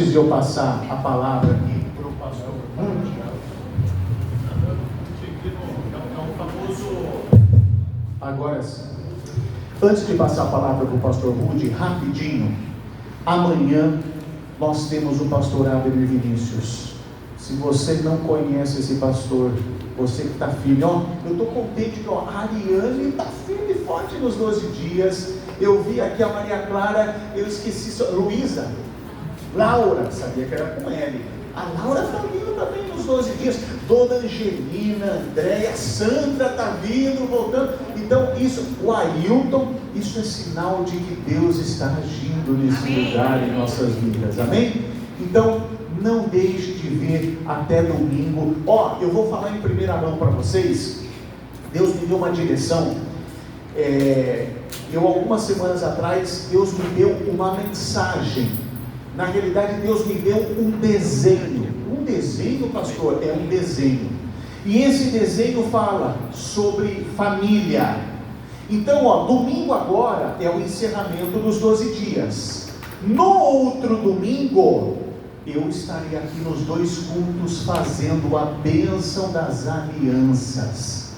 Antes de eu passar a palavra aqui para o pastor Rude, agora sim. Antes de passar a palavra para o pastor Rude, rapidinho, amanhã nós temos o pastor Abner Vinícius. Se você não conhece esse pastor, você que está firme, ó, eu estou contente que a Ariane está firme e forte nos 12 dias. Eu vi aqui a Maria Clara, eu esqueci, Luísa, Laura, sabia que era com L. A Laura está vindo também nos 12 dias. Dona Angelina, Andréia, Sandra está vindo, voltando. Então, isso, o Ailton, isso é sinal de que Deus está agindo nesse lugar em nossas vidas. Amém? Então, não deixe de vir até domingo. Ó, eu vou falar em primeira mão para vocês. Deus me deu uma direção. Algumas semanas atrás, Deus me deu uma mensagem. Na realidade, Deus me deu um desenho. Um desenho, pastor, é um desenho. E esse desenho fala sobre família. Então, ó, domingo agora é o encerramento dos 12 dias. No outro domingo, eu estarei aqui nos 2 cultos fazendo a bênção das alianças.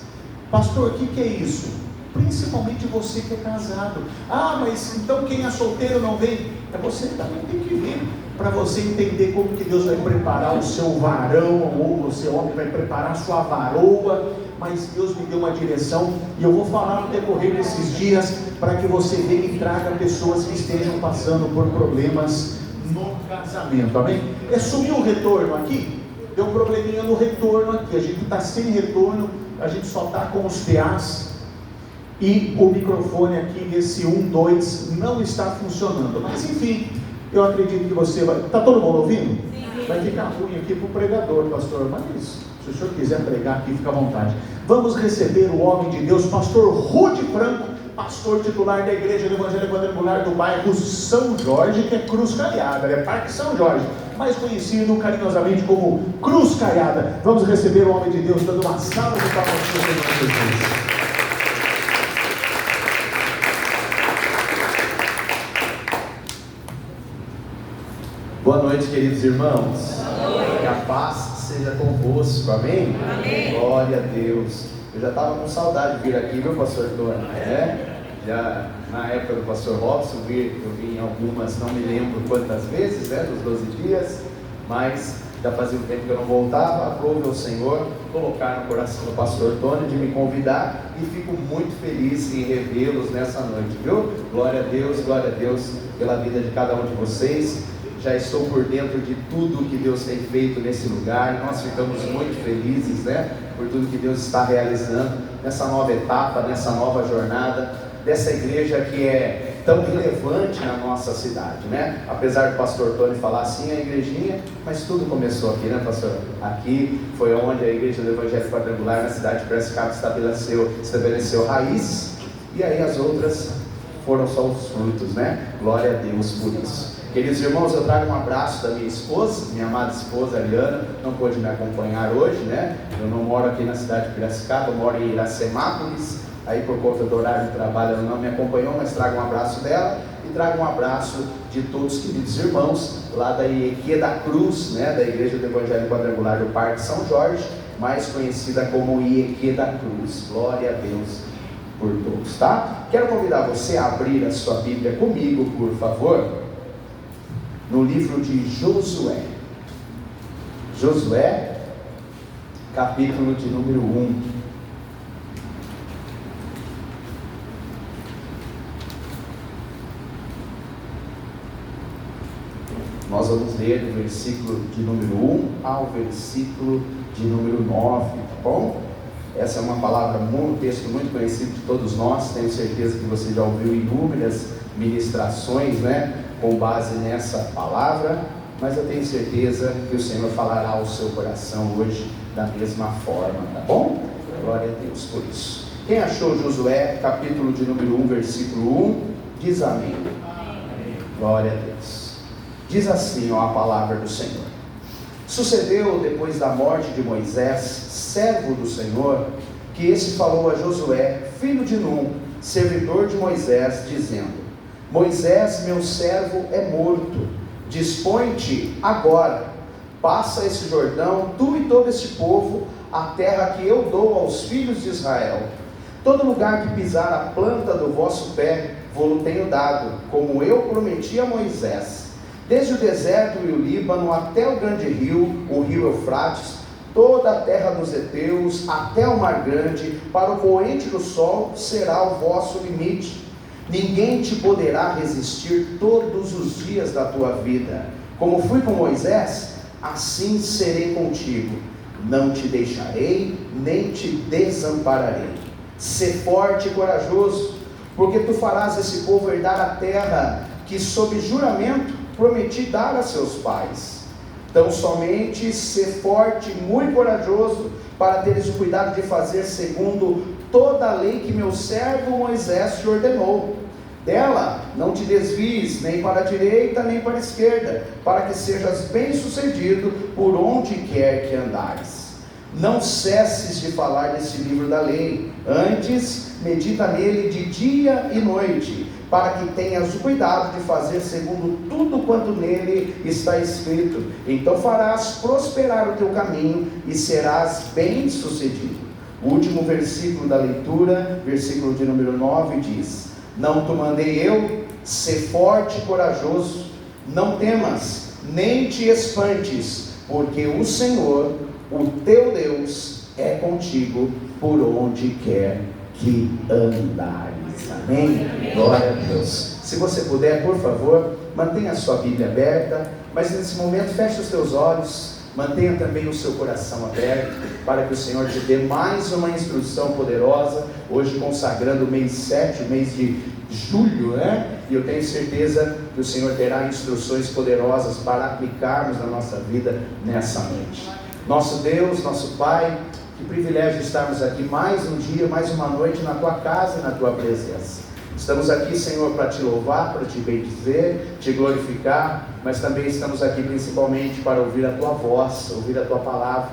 Pastor, o que é isso? Principalmente você que é casado. Ah, mas então quem é solteiro não vem? Você também tem que vir, para você entender como que Deus vai preparar o seu varão, ou o seu homem vai preparar a sua varoa. Mas Deus me deu uma direção, e eu vou falar no decorrer desses dias, para que você venha e traga pessoas que estejam passando por problemas no casamento, amém? Sumiu o retorno aqui? Deu um probleminha no retorno aqui, a gente está sem retorno, a gente só está com os PAs, e o microfone aqui nesse 1, 2 não está funcionando, mas enfim, eu acredito que você vai... Está todo mundo ouvindo? Sim. Vai ficar ruim aqui para o pregador, pastor, mas se o senhor quiser pregar aqui, fica à vontade. Vamos receber o homem de Deus, pastor Rude Franco, pastor titular da Igreja do Evangelho Quadrangular do bairro São Jorge, que é Cruz Caiada, é Parque São Jorge, mais conhecido carinhosamente como Cruz Caiada. Vamos receber o homem de Deus, dando uma salva de palmas para vocês. Boa noite, queridos irmãos. Que a paz seja convosco, amém? Amém. Glória a Deus. Eu já estava com saudade de vir aqui, viu, pastor Tony? Já na época do pastor Robson, eu vim em algumas, não me lembro quantas vezes, dos 12 dias, mas já fazia um tempo que eu não voltava. Aprove ao Senhor colocar no coração do pastor Tony de me convidar, e fico muito feliz em revê-los nessa noite, viu? Glória a Deus pela vida de cada um de vocês. Já estou por dentro de tudo que Deus tem feito nesse lugar, e nós ficamos muito felizes, por tudo que Deus está realizando nessa nova etapa, nessa nova jornada, dessa igreja que é tão relevante na nossa cidade, Apesar do pastor Tony falar assim, a igrejinha, mas tudo começou aqui, pastor? Aqui foi onde a Igreja do Evangelho Quadrangular na cidade de Piracicaba estabeleceu raízes, e aí as outras foram só os frutos, Glória a Deus por isso. Queridos irmãos, eu trago um abraço da minha esposa, minha amada esposa Ariana, não pôde me acompanhar hoje, Eu não moro aqui na cidade de Piracicaba, eu moro em Iracemápolis, aí por conta do horário de trabalho ela não me acompanhou, mas trago um abraço dela, e trago um abraço de todos os queridos irmãos, lá da IEQ da Cruz, da Igreja do Evangelho Quadrangular do Parque São Jorge, mais conhecida como IEQ da Cruz. Glória a Deus por todos, tá? Quero convidar você a abrir a sua Bíblia comigo, por favor, no livro de Josué, capítulo de número 1. Nós vamos ler do versículo de número 1 ao versículo de número 9, tá bom? Essa é uma palavra, um texto muito conhecido de todos nós, tenho certeza que você já ouviu inúmeras ministrações, com base nessa palavra, mas eu tenho certeza que o Senhor falará ao seu coração hoje da mesma forma, tá bom? Glória a Deus por isso. Quem achou Josué, capítulo de número 1, versículo 1, diz amém. Amém. Glória a Deus. Diz assim, a palavra do Senhor. Sucedeu depois da morte de Moisés, servo do Senhor, que este falou a Josué, filho de Num, servidor de Moisés, dizendo: Moisés, meu servo, é morto. dispõe-te agora, passa esse Jordão, tu e todo este povo, a terra que eu dou aos filhos de Israel. Todo lugar que pisar a planta do vosso pé, vou-lo tenho dado, como eu prometi a Moisés. Desde o deserto e o Líbano até o grande rio, o rio Eufrates, toda a terra dos heteus, até o mar grande, para o poente do sol, será o vosso limite. Ninguém te poderá resistir todos os dias da tua vida. Como fui com Moisés, assim serei contigo. Não te deixarei, nem te desampararei. Sê forte e corajoso, porque tu farás esse povo herdar a terra que, sob juramento, prometi dar a seus pais. Então somente ser forte e muito corajoso, para teres o cuidado de fazer segundo toda a lei que meu servo Moisés te ordenou. Dela não te desvies, nem para a direita, nem para a esquerda, para que sejas bem-sucedido por onde quer que andares. Não cesses de falar desse livro da lei, antes medita nele de dia e noite, para que tenhas o cuidado de fazer segundo tudo quanto nele está escrito. Então farás prosperar o teu caminho e serás bem-sucedido. O último versículo da leitura, versículo de número 9, diz: não te mandei eu, sê forte e corajoso, não temas, nem te espantes, porque o Senhor, o teu Deus, é contigo por onde quer que andares. Amém? Glória a Deus. Se você puder, por favor, mantenha a sua Bíblia aberta, mas nesse momento feche os teus olhos, mantenha também o seu coração aberto, para que o Senhor te dê mais uma instrução poderosa, hoje consagrando o mês 7, o mês de julho, né? E eu tenho certeza que o Senhor terá instruções poderosas para aplicarmos na nossa vida nessa noite. Nosso Deus, nosso Pai, que privilégio estarmos aqui mais um dia, mais uma noite na Tua casa e na Tua presença. Estamos aqui, Senhor, para Te louvar, para Te bendizer, Te glorificar, mas também estamos aqui principalmente para ouvir a Tua voz, ouvir a Tua palavra.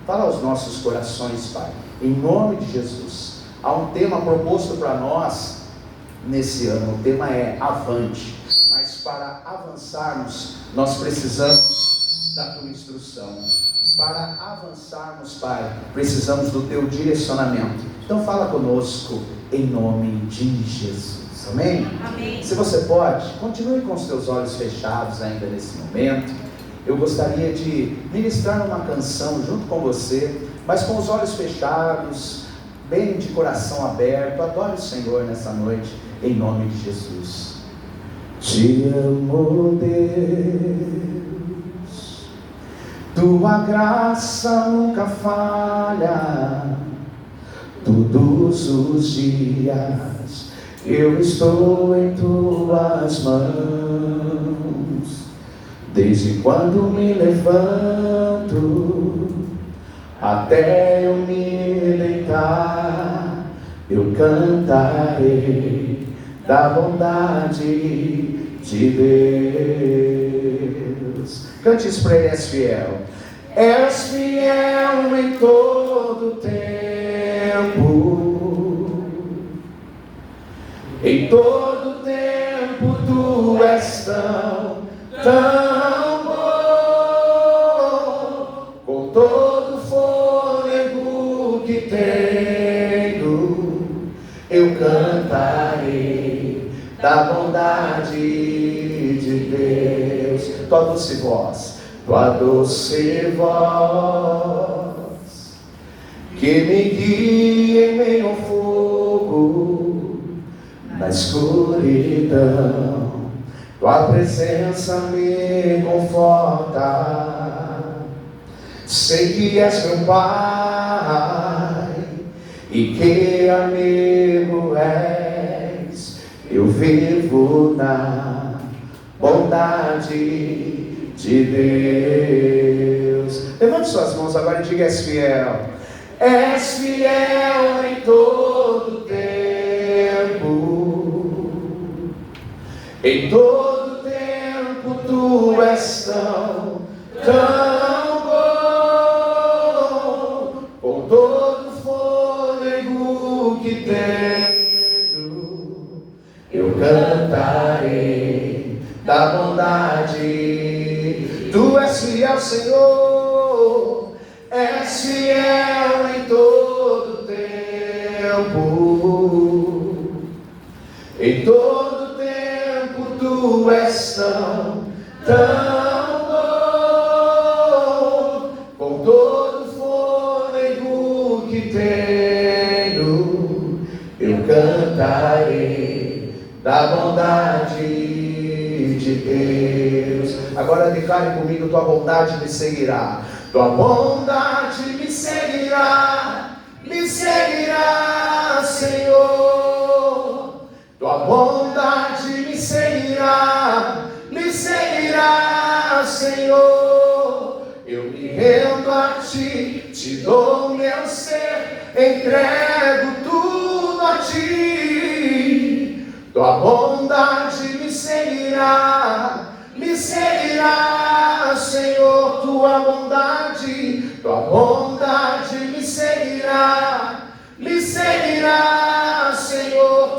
Fala aos nossos corações, Pai, em nome de Jesus. Há um tema proposto para nós nesse ano, o tema é avante, mas para avançarmos, nós precisamos da Tua instrução. Para avançarmos, Pai, precisamos do Teu direcionamento. Então fala conosco em nome de Jesus. Amém? Amém. Se você pode, continue com os teus olhos fechados ainda nesse momento. Eu gostaria de ministrar uma canção junto com você, mas com os olhos fechados, bem de coração aberto. Adore o Senhor nessa noite, em nome de Jesus. Te amo, Deus. Tua graça nunca falha, todos os dias eu estou em Tuas mãos. Desde quando me levanto até eu me deitar, eu cantarei da bondade de Deus. Cante isso para Ele: és fiel. És fiel em todo tempo, em todo tempo Tu és tão bom. Com todo fôlego que tenho, eu cantarei da bondade de Deus. Tua doce voz, Tua doce voz, que me guia em meio ao fogo, na escuridão, Tua presença me conforta. Sei que és meu Pai e que amigo és. Eu vivo na bondade de Deus. Levante suas mãos agora e diga: és fiel. És fiel em todo tempo, em todo tempo Tu és tão bom. Com todo fôlego que tenho, eu cantarei da bondade és fiel, Senhor, és fiel em todo tempo. Em todo tempo tu és tão bom. Com todo fôlego que tenho, eu cantarei da bondade de Deus. Agora declare comigo: tua bondade me seguirá. Tua bondade me seguirá, Senhor. Tua bondade me seguirá, Senhor. Eu me rendo a ti, te dou meu ser, entrego tudo a ti. Tua bondade me seguirá, Senhor. Tua bondade me seguirá, Senhor.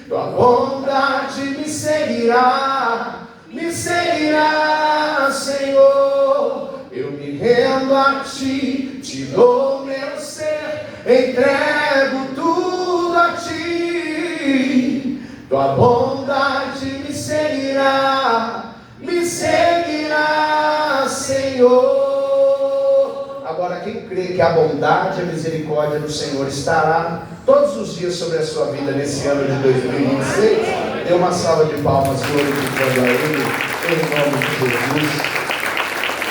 Tua bondade me seguirá, Senhor. Eu me rendo a ti, te dou meu ser, entrego tudo a ti. Tua bondade me seguirá, Senhor. Agora, quem crê que a bondade e a misericórdia do Senhor estará todos os dias sobre a sua vida nesse ano de 2026, dê uma salva de palmas glorificando a Ele, em nome de Jesus.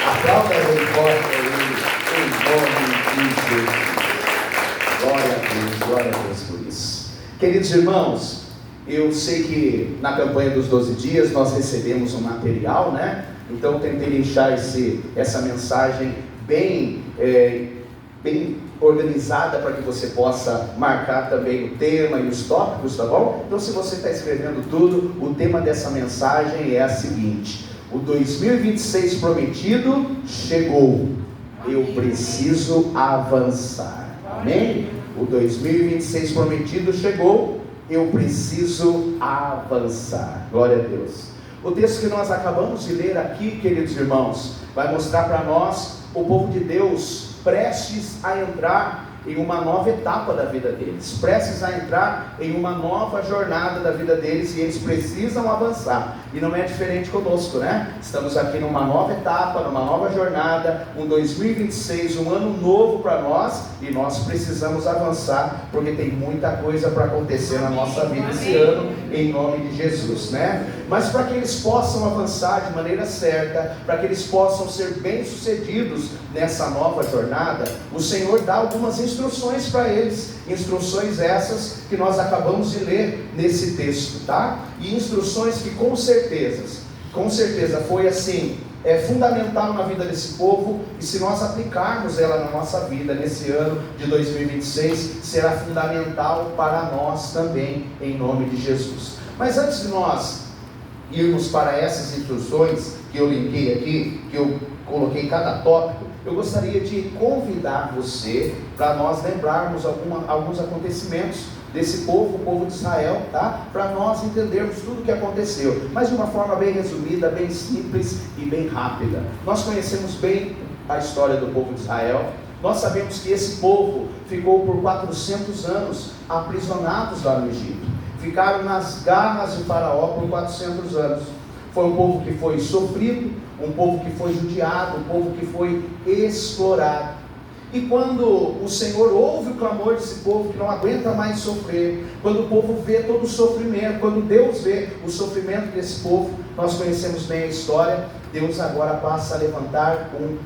Aplauda bem forte a Ele, em nome de Jesus. Glória a Deus por isso. Queridos irmãos, eu sei que na campanha dos 12 dias nós recebemos um material, né? Então eu tentei deixar essa mensagem bem organizada para que você possa marcar também o tema e os tópicos, tá bom? Então, se você está escrevendo tudo, o tema dessa mensagem é a seguinte: o 2026 prometido chegou, eu preciso avançar. Amém? O 2026 prometido chegou, eu preciso avançar. Glória a Deus. O texto que nós acabamos de ler aqui, queridos irmãos, vai mostrar para nós o povo de Deus prestes a entrar em uma nova etapa da vida deles, prestes a entrar em uma nova jornada da vida deles, e eles precisam avançar. E não é diferente conosco, né? Estamos aqui numa nova etapa, numa nova jornada, um 2026, um ano novo para nós, e nós precisamos avançar, porque tem muita coisa para acontecer na nossa vida esse ano, em nome de Jesus, né? Mas para que eles possam avançar de maneira certa, para que eles possam ser bem-sucedidos nessa nova jornada, o Senhor dá algumas instruções para eles, instruções essas que nós acabamos de ler nesse texto, tá? E instruções que com certeza foi assim, fundamental na vida desse povo, e se nós aplicarmos ela na nossa vida nesse ano de 2026, será fundamental para nós também, em nome de Jesus. Mas antes de nós irmos para essas instruções que eu linkei aqui, que eu coloquei cada tópico, eu gostaria de convidar você para nós lembrarmos alguns acontecimentos desse povo, o povo de Israel, tá? Para nós entendermos tudo o que aconteceu, mas de uma forma bem resumida, bem simples e bem rápida. Nós conhecemos bem a história do povo de Israel. Nós sabemos que esse povo ficou por 400 anos aprisionados lá no Egito. Ficaram nas garras de Faraó por 400 anos. Foi um povo que foi sofrido, um povo que foi judiado, um povo que foi explorado. E quando o Senhor ouve o clamor desse povo que não aguenta mais sofrer, quando o povo vê todo o sofrimento, quando Deus vê o sofrimento desse povo, nós conhecemos bem a história, Deus agora passa a levantar um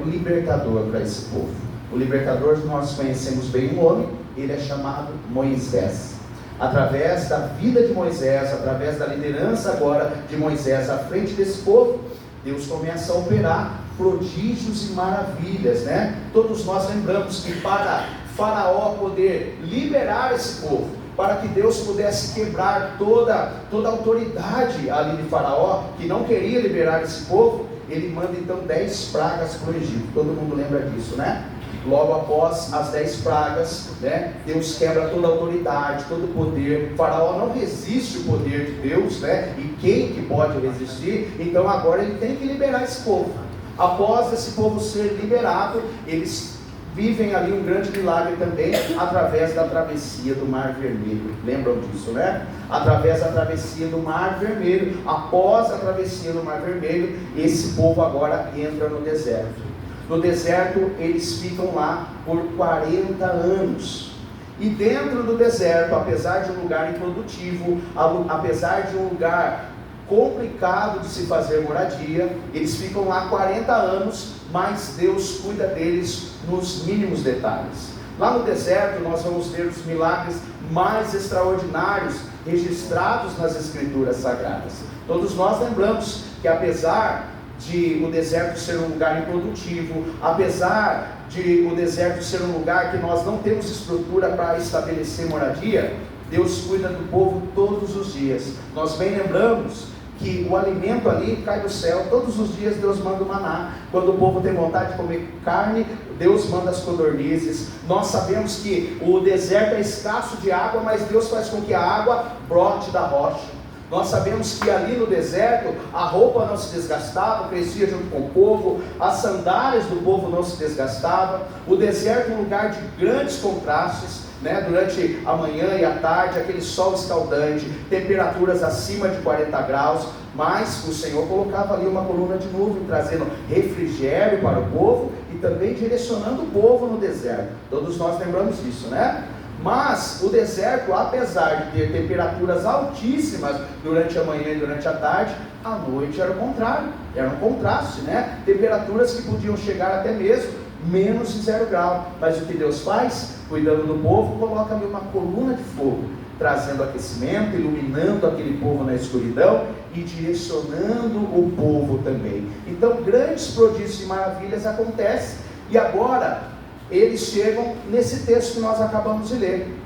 libertador para esse povo. O libertador, nós conhecemos bem o nome, ele é chamado Moisés. Através da vida de Moisés, através da liderança agora de Moisés à frente desse povo, Deus começa a operar prodígios e maravilhas, né? Todos nós lembramos que para Faraó poder liberar esse povo, para que Deus pudesse quebrar toda a autoridade ali de Faraó, que não queria liberar esse povo, ele manda então 10 pragas para o Egito. Todo mundo lembra disso, né? Logo após as 10 pragas, né, Deus quebra toda a autoridade, todo o poder. O faraó não resiste o poder de Deus, né, e quem que pode resistir? Então agora ele tem que liberar esse povo. Após esse povo ser liberado, eles vivem ali um grande milagre também, através da travessia do Mar Vermelho. Lembram disso, né? Através da travessia do Mar Vermelho. Após a travessia do Mar Vermelho, esse povo agora entra no deserto. No deserto eles ficam lá por 40 anos. E dentro do deserto, apesar de um lugar improdutivo, apesar de um lugar complicado de se fazer moradia, eles ficam lá 40 anos, mas Deus cuida deles nos mínimos detalhes. Lá no deserto nós vamos ver os milagres mais extraordinários registrados nas Escrituras Sagradas. Todos nós lembramos que apesar de o deserto ser um lugar improdutivo, apesar de o deserto ser um lugar que nós não temos estrutura para estabelecer moradia, Deus cuida do povo todos os dias. Nós bem lembramos que o alimento ali cai do céu, todos os dias Deus manda o maná. Quando o povo tem vontade de comer carne, Deus manda as codornizes. Nós sabemos que o deserto é escasso de água, mas Deus faz com que a água brote da rocha. Nós sabemos que ali no deserto a roupa não se desgastava, crescia junto com o povo, as sandálias do povo não se desgastavam. O deserto é um lugar de grandes contrastes, né? Durante a manhã e a tarde, aquele sol escaldante, temperaturas acima de 40 graus, mas o Senhor colocava ali uma coluna de nuvem, trazendo refrigério para o povo e também direcionando o povo no deserto. Todos nós lembramos disso, né? Mas o deserto, apesar de ter temperaturas altíssimas durante a manhã e durante a tarde, à noite era o contrário, era um contraste, né? Temperaturas que podiam chegar até mesmo menos de 0 grau. Mas o que Deus faz? Cuidando do povo, coloca ali uma coluna de fogo, trazendo aquecimento, iluminando aquele povo na escuridão e direcionando o povo também. Então grandes prodígios e maravilhas acontecem. E agora eles chegam nesse texto que nós acabamos de ler.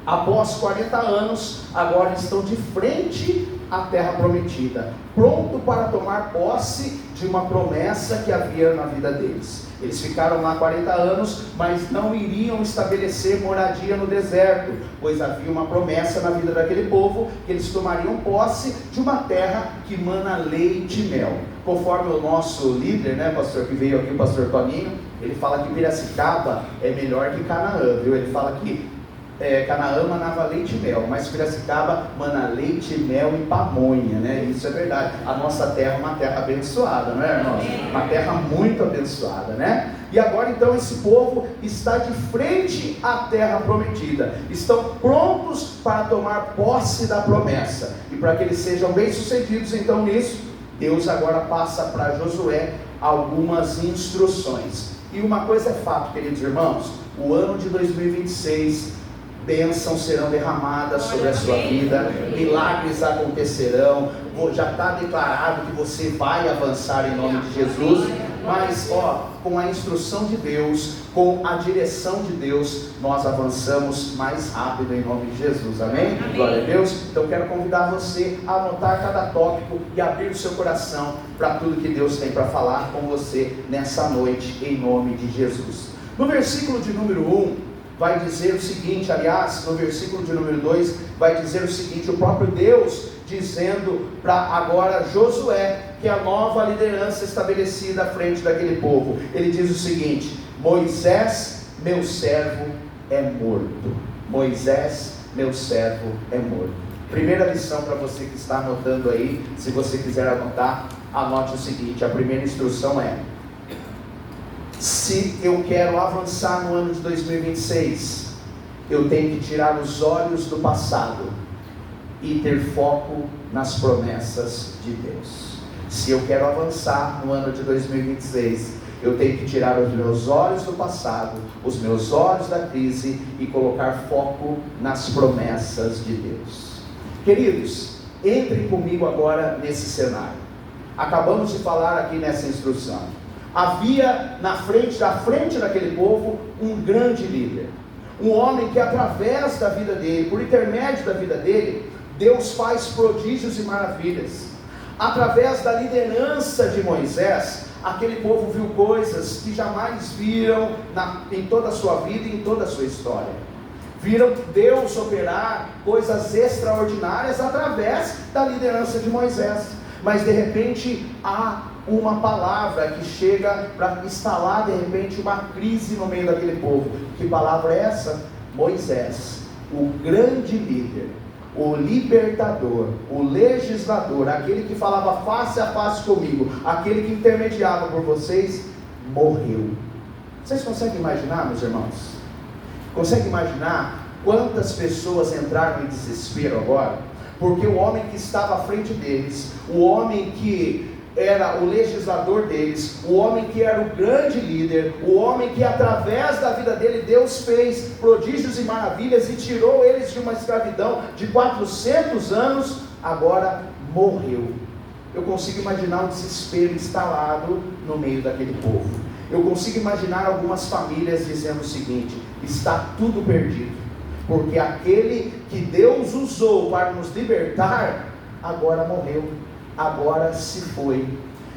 Após 40 anos, agora estão de frente à terra prometida, pronto para tomar posse de uma promessa que havia na vida deles. Eles ficaram lá 40 anos, mas não iriam estabelecer moradia no deserto, pois havia uma promessa na vida daquele povo, que eles tomariam posse de uma terra que mana leite e mel. Conforme o nosso líder, né, pastor, que veio aqui, o pastor Toninho, ele fala que Piracicaba é melhor que Canaã, viu? Ele fala que Canaã manava leite e mel, mas Piracicaba mana leite, mel e pamonha, né? Isso é verdade. A nossa terra é uma terra abençoada, não é, irmãos? Uma terra muito abençoada, né? E agora então esse povo está de frente à terra prometida, estão prontos para tomar posse da promessa, e para que eles sejam bem sucedidos então nisso, Deus agora passa para Josué algumas instruções. E uma coisa é fato, queridos irmãos, o ano de 2026, bênçãos serão derramadas sobre a sua vida, milagres acontecerão, já está declarado que você vai avançar em nome de Jesus, mas com a instrução de Deus, com a direção de Deus, nós avançamos mais rápido em nome de Jesus, amém? Glória a Deus. Então quero convidar você a anotar cada tópico e abrir o seu coração para tudo que Deus tem para falar com você nessa noite, em nome de Jesus. No versículo de número 1, vai dizer o seguinte, aliás, no versículo de número 2, vai dizer o seguinte, o próprio Deus dizendo para agora Josué, que é a nova liderança estabelecida à frente daquele povo. Ele diz o seguinte: Moisés, meu servo, é morto. Moisés, meu servo, é morto. Primeira lição para você que está anotando aí, se você quiser anotar, anote o seguinte, a primeira instrução é: se eu quero avançar no ano de 2026, eu tenho que tirar os olhos do passado e ter foco nas promessas de Deus. Se eu quero avançar no ano de 2026, eu tenho que tirar os meus olhos do passado, os meus olhos da crise e colocar foco nas promessas de Deus. Queridos, entrem comigo agora nesse cenário. Acabamos de falar aqui nessa instrução. Havia na frente daquele povo um grande líder, um homem que através da vida dele, por intermédio da vida dele, Deus faz prodígios e maravilhas. Através da liderança de Moisés, aquele povo viu coisas que jamais viram em toda a sua vida e em toda a sua história. Viram Deus operar coisas extraordinárias através da liderança de Moisés. Mas de repente há uma palavra que chega para instalar de repente uma crise no meio daquele povo. Que palavra é essa? Moisés, o grande líder, o libertador, o legislador, aquele que falava face a face comigo, aquele que intermediava por vocês, morreu. Vocês conseguem imaginar, meus irmãos? Conseguem imaginar quantas pessoas entraram em desespero agora? Porque o homem que estava à frente deles, o homem que era o legislador deles, o homem que era o grande líder, o homem que através da vida dele Deus fez prodígios e maravilhas e tirou eles de uma escravidão de 400 anos, agora morreu. Eu consigo imaginar o desespero instalado no meio daquele povo. Eu consigo imaginar algumas famílias dizendo o seguinte: está tudo perdido, porque aquele que Deus usou para nos libertar, agora morreu, agora se foi.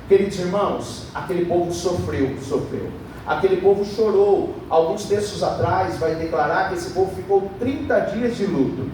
Queridos irmãos, aquele povo sofreu. Aquele povo chorou. Alguns textos atrás vai declarar que esse povo ficou 30 dias de luto.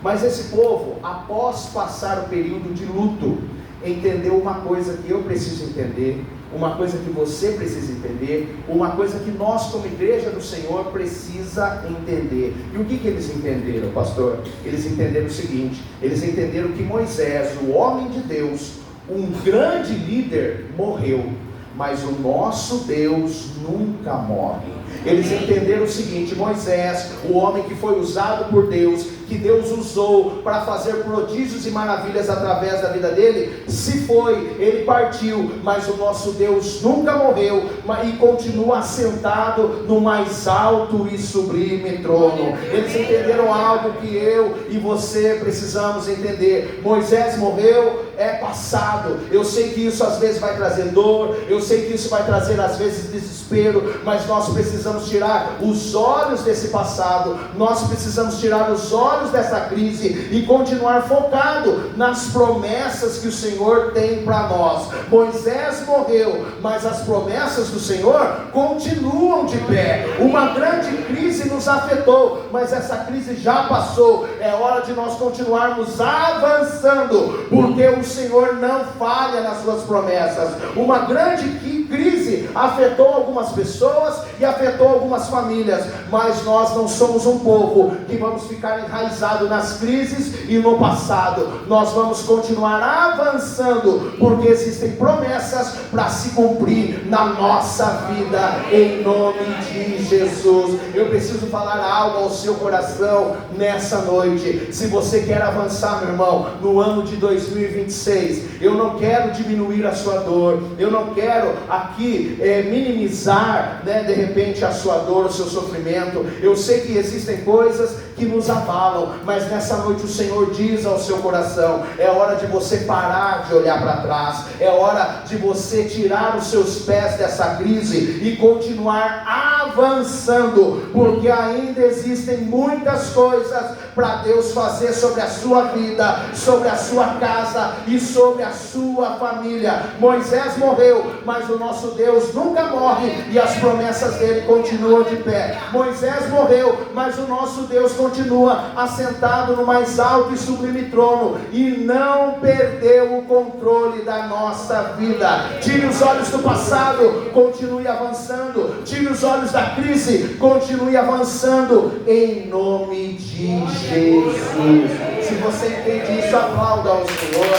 Mas esse povo, após passar o período de luto, entendeu uma coisa que eu preciso entender, uma coisa que você precisa entender, uma coisa que nós como igreja do Senhor precisa entender. E o que eles entenderam, pastor? Eles entenderam o seguinte: eles entenderam que Moisés, o homem de Deus, um grande líder, morreu, mas o nosso Deus nunca morre. Eles entenderam o seguinte: Moisés, o homem que foi usado por Deus, que Deus usou para fazer prodígios e maravilhas através da vida dele, se foi, ele partiu, mas o nosso Deus nunca morreu e continua assentado no mais alto e sublime trono. Eles entenderam algo que eu e você precisamos entender: Moisés morreu, é passado. Eu sei que isso às vezes vai trazer dor, eu sei que isso vai trazer às vezes desespero, mas nós precisamos tirar os olhos desse passado, nós precisamos tirar os olhos dessa crise e continuar focado nas promessas que o Senhor tem para nós. Moisés morreu, mas as promessas do Senhor continuam de pé. Uma grande crise nos afetou, mas essa crise já passou. É hora de nós continuarmos avançando, porque o Senhor não falha nas suas promessas. Uma grande crise afetou algumas pessoas e afetou algumas famílias, mas nós não somos um povo que vamos ficar enraizado nas crises e no passado. Nós vamos continuar avançando, porque existem promessas para se cumprir na nossa vida, em nome de Jesus. Eu preciso falar algo ao seu coração nessa noite. Se você quer avançar, meu irmão, no ano de 2026, eu não quero diminuir a sua dor, eu não quero aqui minimizar, de repente a sua dor, o seu sofrimento. Eu sei que existem coisas que nos abalam, mas nessa noite o Senhor diz ao seu coração: é hora de você parar de olhar para trás, é hora de você tirar os seus pés dessa crise e continuar avançando, porque ainda existem muitas coisas para Deus fazer sobre a sua vida, sobre a sua casa e sobre a sua família. Moisés morreu, mas o nosso Deus nunca morre e as promessas dele continuam de pé. Moisés morreu, mas o nosso Deus continua assentado no mais alto e sublime trono e não perdeu o controle da nossa vida. Tire os olhos do passado, continue avançando. Tire os olhos da crise, continue avançando, em nome de Jesus. Se você entende isso, aplauda ao Senhor.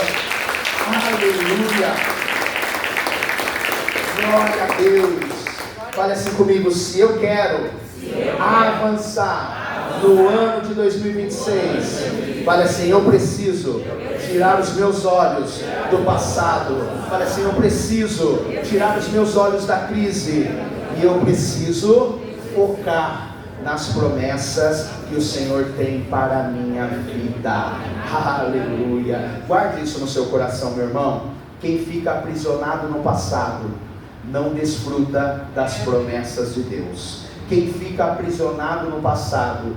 Aleluia. Glória a Deus. Fale assim comigo: se eu quero avançar no ano de 2026, fale assim: eu preciso tirar os meus olhos do passado. Fale assim: eu preciso tirar os meus olhos da crise e eu preciso focar nas promessas que o Senhor tem para a minha vida. Aleluia. Guarde isso no seu coração, meu irmão. Quem fica aprisionado no passado não desfruta das promessas de Deus. Quem fica aprisionado no passado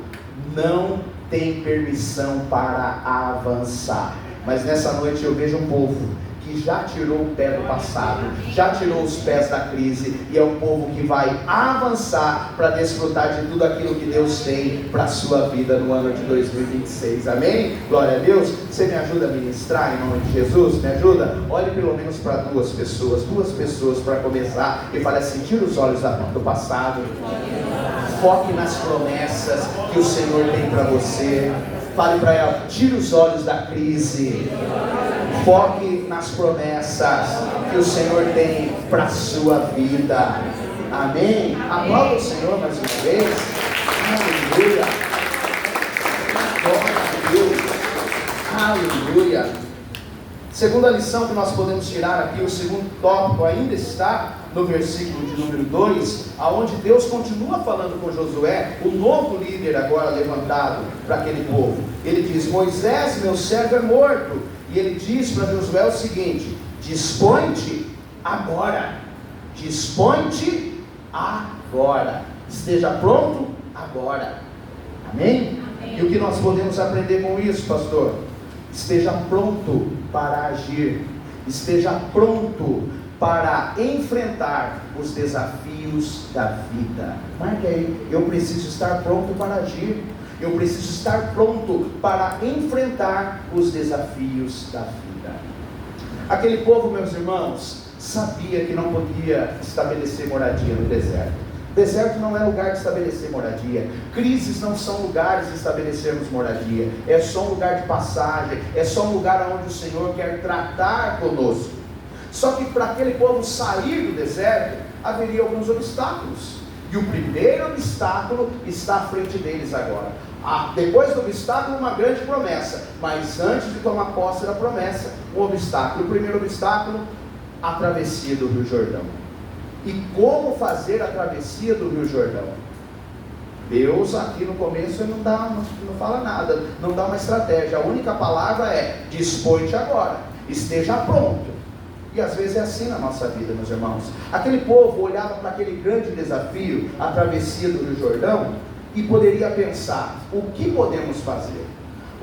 não tem permissão para avançar. Mas nessa noite eu vejo um povo que já tirou o pé do passado, já tirou os pés da crise, e é um povo que vai avançar para desfrutar de tudo aquilo que Deus tem para a sua vida no ano de 2026, amém? Glória a Deus. Você me ajuda a ministrar em nome de Jesus? Me ajuda? Olhe pelo menos para duas pessoas para começar, e fale assim: tira os olhos do passado, foque nas promessas que o Senhor tem para você. Fale para ela: tire os olhos da crise, foque nas promessas que o Senhor tem para a sua vida, amém? Aplauda o Senhor mais uma vez, aleluia, glória a Deus, aleluia. Segunda lição que nós podemos tirar aqui, o segundo tópico ainda está no versículo de número 2, aonde Deus continua falando com Josué, o novo líder agora levantado para aquele povo. Ele diz: Moisés, meu servo, é morto. E ele diz para Josué o seguinte: dispõe-te agora, dispõe-te agora, esteja pronto agora, amém? E o que nós podemos aprender com isso, pastor? Esteja pronto para agir, esteja pronto para enfrentar os desafios da vida. Marque aí: eu preciso estar pronto para agir, eu preciso estar pronto para enfrentar os desafios da vida. Aquele povo, meus irmãos, sabia que não podia estabelecer moradia no deserto. Deserto não é lugar de estabelecer moradia. Crises não são lugares de estabelecermos moradia. É só um lugar de passagem, é só um lugar onde o Senhor quer tratar conosco. Só que para aquele povo sair do deserto, haveria alguns obstáculos. E o primeiro obstáculo está à frente deles agora. Depois do obstáculo, uma grande promessa. Mas antes de tomar posse da promessa, um obstáculo. O primeiro obstáculo: a travessia do Rio Jordão. E como fazer a travessia do Rio Jordão? Deus aqui no começo não fala nada, não dá uma estratégia. A única palavra é: dispõe-te agora, esteja pronto. E às vezes é assim na nossa vida, meus irmãos. Aquele povo olhava para aquele grande desafio, a travessia do Rio Jordão, e poderia pensar: o que podemos fazer?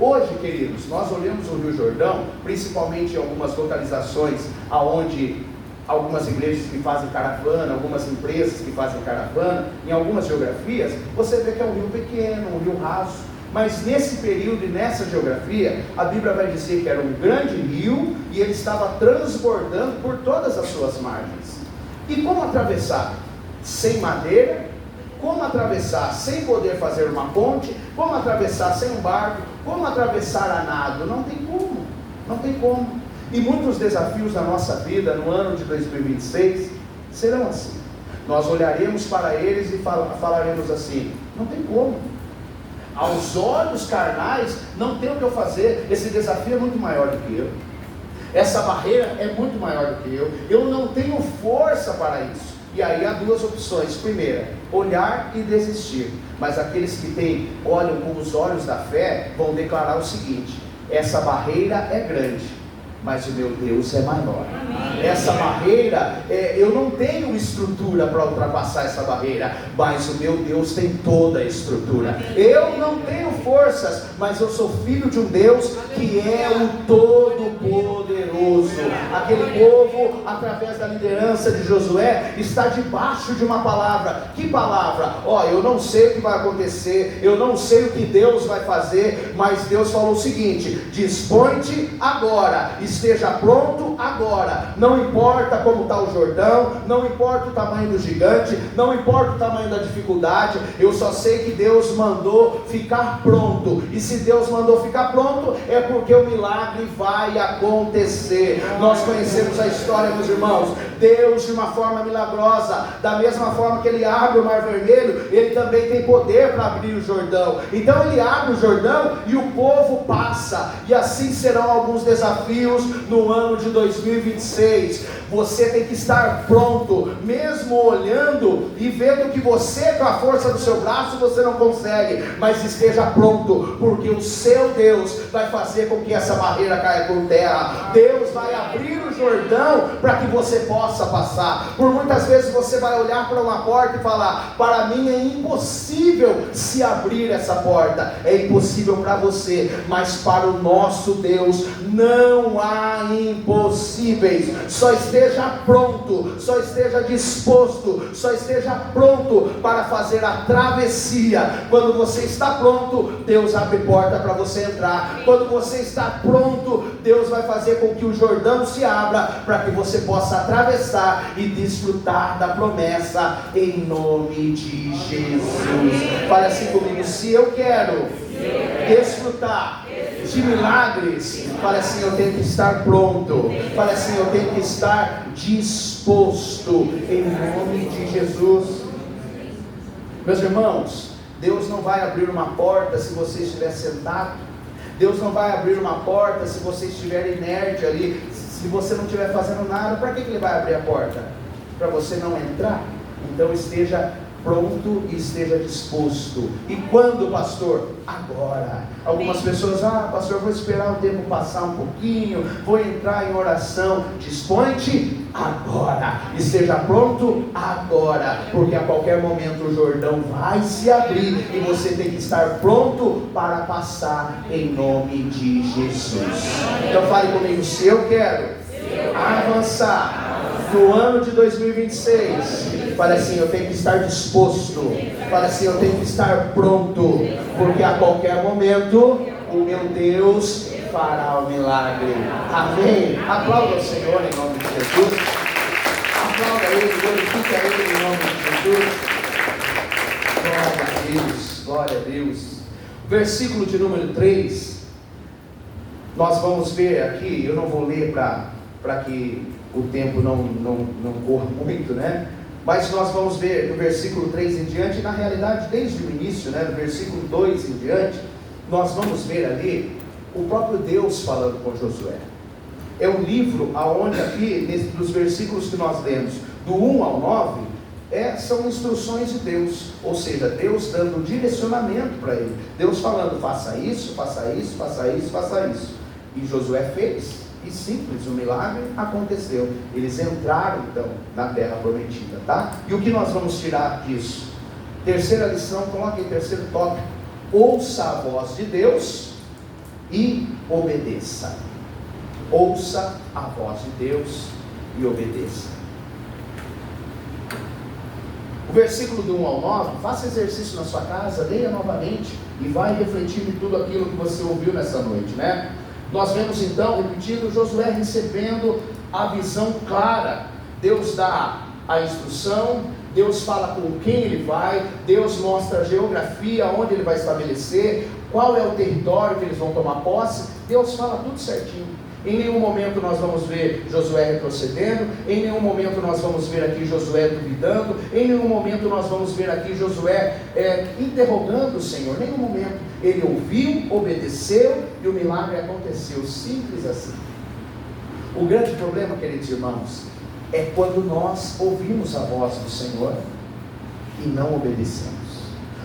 Hoje, queridos, nós olhamos o Rio Jordão, principalmente em algumas localizações aonde algumas igrejas que fazem caravana, algumas empresas que fazem caravana, em algumas geografias, você vê que é um rio pequeno, um rio raso. Mas nesse período e nessa geografia, a Bíblia vai dizer que era um grande rio e ele estava transbordando por todas as suas margens. E como atravessar? Sem madeira? Como atravessar sem poder fazer uma ponte? Como atravessar sem um barco? Como atravessar a nado? Não tem como, não tem como. E muitos desafios na nossa vida no ano de 2026 serão assim. Nós olharemos para eles e falaremos assim: não tem como. Aos olhos carnais, não tem o que eu fazer. Esse desafio é muito maior do que eu. Essa barreira é muito maior do que eu. Eu não tenho força para isso. E aí há duas opções. Primeira, olhar e desistir. Mas aqueles que olham com os olhos da fé vão declarar o seguinte: essa barreira é grande, mas o meu Deus é maior. Essa barreira, eu não tenho estrutura para ultrapassar essa barreira, mas o meu Deus tem toda a estrutura. Eu não tenho forças, mas eu sou filho de um Deus que é o Todo-Poderoso. Aquele povo, através da liderança de Josué, está debaixo de uma palavra. Que palavra? Eu não sei o que vai acontecer, eu não sei o que Deus vai fazer, mas Deus falou o seguinte: dispõe-te agora, esteja pronto agora. Não importa como está o Jordão, não importa o tamanho do gigante, não importa o tamanho da dificuldade, eu só sei que Deus mandou ficar pronto. E se Deus mandou ficar pronto, é porque o milagre vai acontecer. Nós conhecemos a história, meus irmãos. Deus, de uma forma milagrosa, da mesma forma que Ele abre o Mar Vermelho, Ele também tem poder para abrir o Jordão. Então Ele abre o Jordão e o povo passa. E assim serão alguns desafios no ano de 2026. Você tem que estar pronto, mesmo olhando e vendo que você, com a força do seu braço, você não consegue, mas esteja pronto, porque o seu Deus vai fazer com que essa barreira caia por terra. Deus vai abrir o Jordão para que você possa passar. Por muitas vezes você vai olhar para uma porta e falar: para mim é impossível se abrir essa porta. É impossível para você, mas para o nosso Deus não há impossíveis. Só esteja pronto, só esteja disposto, só esteja pronto para fazer a travessia. Quando você está pronto, Deus abre porta para você entrar. Quando você está pronto, Deus vai fazer com que o Jordão se abra para que você possa atravessar e desfrutar da promessa, em nome de Jesus. Fale assim comigo: se eu quero desfrutar de milagres, fale assim: eu tenho que estar pronto. Fale assim: eu tenho que estar disposto, em nome de Jesus. Meus irmãos, Deus não vai abrir uma porta se você estiver sentado. Deus não vai abrir uma porta se você estiver inerte ali, se você não estiver fazendo nada. Para que Ele vai abrir a porta? Para você não entrar? Então esteja pronto e esteja disposto. E quando, pastor? Agora. Algumas pessoas: pastor, vou esperar o tempo passar um pouquinho, vou entrar em oração. Dispõe-te agora, esteja pronto agora, porque a qualquer momento o Jordão vai se abrir e você tem que estar pronto para passar, em nome de Jesus. Então fale comigo: se eu quero avançar no ano de 2026, fale assim: eu tenho que estar disposto. Fale assim: eu tenho que estar pronto, porque a qualquer momento o meu Deus fará o milagre. Amém? Aplauda o Senhor em nome de Jesus. Aplauda Ele, glorifica Ele em nome de Jesus. Glória a Deus, glória a Deus. Versículo de número 3, nós vamos ver aqui. Eu não vou ler para que o tempo não corra muito, né? Mas nós vamos ver do versículo 3 em diante, na realidade desde o início, né? Do versículo 2 em diante, nós vamos ver ali o próprio Deus falando com Josué. É um livro onde aqui, nos versículos que nós lemos, do 1 ao 9, são instruções de Deus, ou seja, Deus dando direcionamento para ele, Deus falando: faça isso, faça isso, faça isso, faça isso. E Josué fez. E simples, o milagre aconteceu. Eles entraram então na terra prometida, tá? E o que nós vamos tirar disso? Terceira lição, coloque em terceiro tópico: ouça a voz de Deus e obedeça. Ouça a voz de Deus e obedeça. O versículo do 1 ao 9, faça exercício na sua casa, leia novamente e vai refletir em tudo aquilo que você ouviu nessa noite, né? Nós vemos então, repetindo, Josué recebendo a visão clara. Deus dá a instrução, Deus fala com quem ele vai, Deus mostra a geografia, onde ele vai estabelecer, qual é o território que eles vão tomar posse. Deus fala tudo certinho. Em nenhum momento nós vamos ver Josué retrocedendo, em nenhum momento nós vamos ver aqui Josué duvidando, em nenhum momento nós vamos ver aqui Josué interrogando o Senhor. Nenhum momento. Ele ouviu, obedeceu e o milagre aconteceu, simples assim. O grande problema, queridos irmãos, é quando nós ouvimos a voz do Senhor e não obedecemos.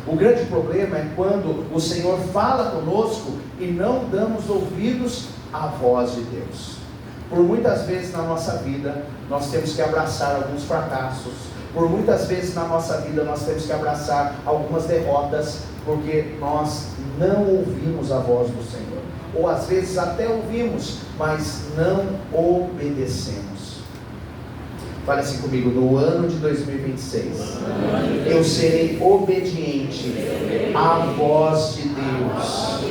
O grande problema é quando o Senhor fala conosco e não damos ouvidos à voz de Deus. Por muitas vezes na nossa vida nós temos que abraçar alguns fracassos, por muitas vezes na nossa vida nós temos que abraçar algumas derrotas, porque nós não ouvimos a voz do Senhor, ou às vezes até ouvimos, mas não obedecemos. Fale assim comigo: no ano de 2026, eu serei obediente à voz de Deus.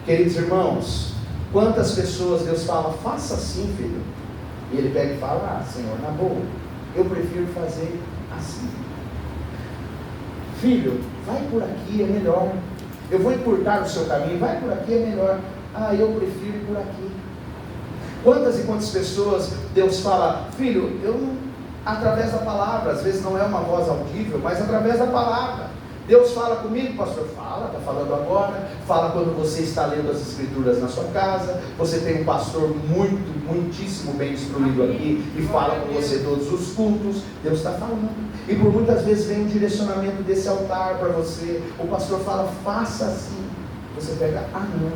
Queridos irmãos, quantas pessoas Deus fala: faça assim, filho, e ele pega e fala: Senhor, na boa, eu prefiro fazer assim. Filho, vai por aqui, é melhor. Eu vou encurtar o seu caminho, vai por aqui, é melhor. Eu prefiro ir por aqui. Quantas e quantas pessoas Deus fala: filho, através da palavra, às vezes não é uma voz audível, mas através da palavra. Deus fala comigo, pastor? Fala, está falando agora. Fala quando você está lendo as escrituras na sua casa. Você tem um pastor muitíssimo bem instruído aqui e fala com você todos os cultos. Deus está falando. E por muitas vezes vem um direcionamento desse altar para você. O pastor fala, faça assim. Você pega, não.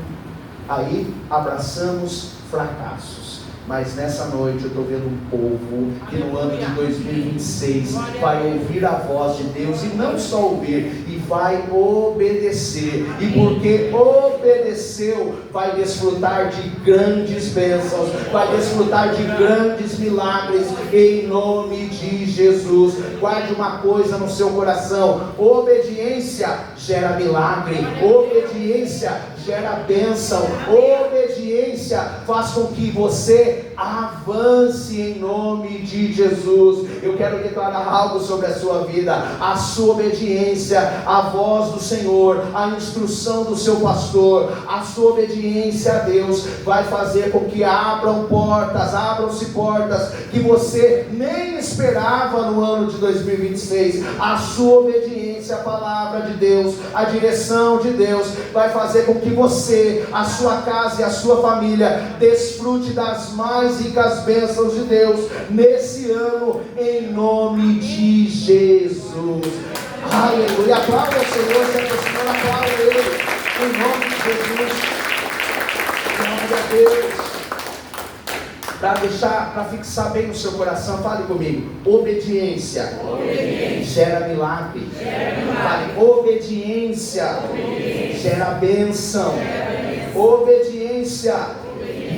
Aí abraçamos fracassos. Mas nessa noite eu estou vendo um povo que no ano de 2026 vai ouvir a voz de Deus, e não só ouvir, e vai obedecer, e porque obedeceu, vai desfrutar de grandes bênçãos, vai desfrutar de grandes milagres, em nome de Jesus. Guarde uma coisa no seu coração: obediência gera milagre, obediência gera bênção, obediência faz com que você avance em nome de Jesus. Eu quero declarar algo sobre a sua vida: a sua obediência à voz do Senhor, à instrução do seu pastor, a sua obediência a Deus vai fazer com que abram-se portas que você nem esperava no ano de 2026. A sua obediência à palavra de Deus, a direção de Deus, vai fazer com que você, a sua casa e a sua família desfrute das mais ricas bênçãos de Deus nesse ano, em nome de Jesus. Aleluia. Aplauda o Senhor, se a Senhor aplauda Ele, em nome de Jesus. Glória a Deus. Para fixar bem no seu coração, fale comigo: obediência gera milagre. Fale: obediência gera bênção. Obediência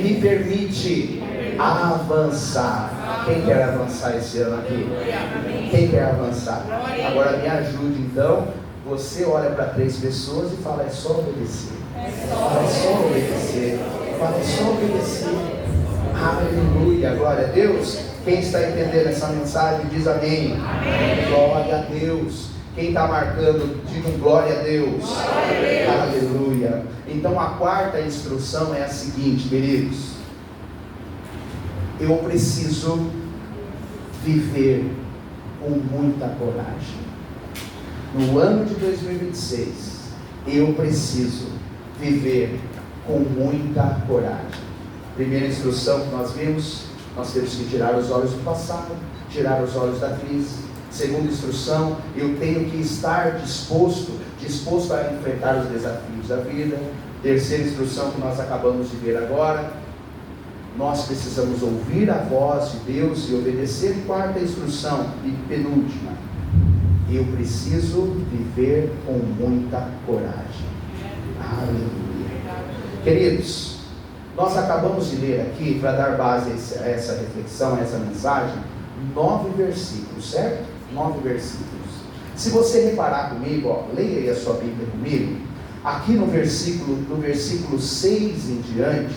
me permite avançar. Quem quer avançar esse ano aqui? Quem quer avançar? Agora me ajude então. Você olha para 3 pessoas e fala: é só obedecer. Fala: é só obedecer. Fala: é só obedecer. Aleluia, glória a Deus. Quem está entendendo essa mensagem diz amém. Amém. Glória a Deus. Quem está marcando, diga um glória a Deus. Glória a Deus. Aleluia. Então a quarta instrução é a seguinte, queridos: eu preciso viver com muita coragem. No ano de 2026, eu preciso viver com muita coragem. Primeira instrução que nós vimos: nós temos que tirar os olhos do passado, tirar os olhos da crise. Segunda instrução: eu tenho que estar disposto a enfrentar os desafios da vida. Terceira instrução que nós acabamos de ver agora: nós precisamos ouvir a voz de Deus e obedecer. Quarta instrução e penúltima: eu preciso viver com muita coragem. Aleluia. Queridos, nós acabamos de ler aqui, para dar base a essa reflexão, a essa mensagem, 9 versículos, certo? 9 versículos. Se você reparar comigo, leia aí a sua Bíblia comigo. Aqui no versículo 6 em diante,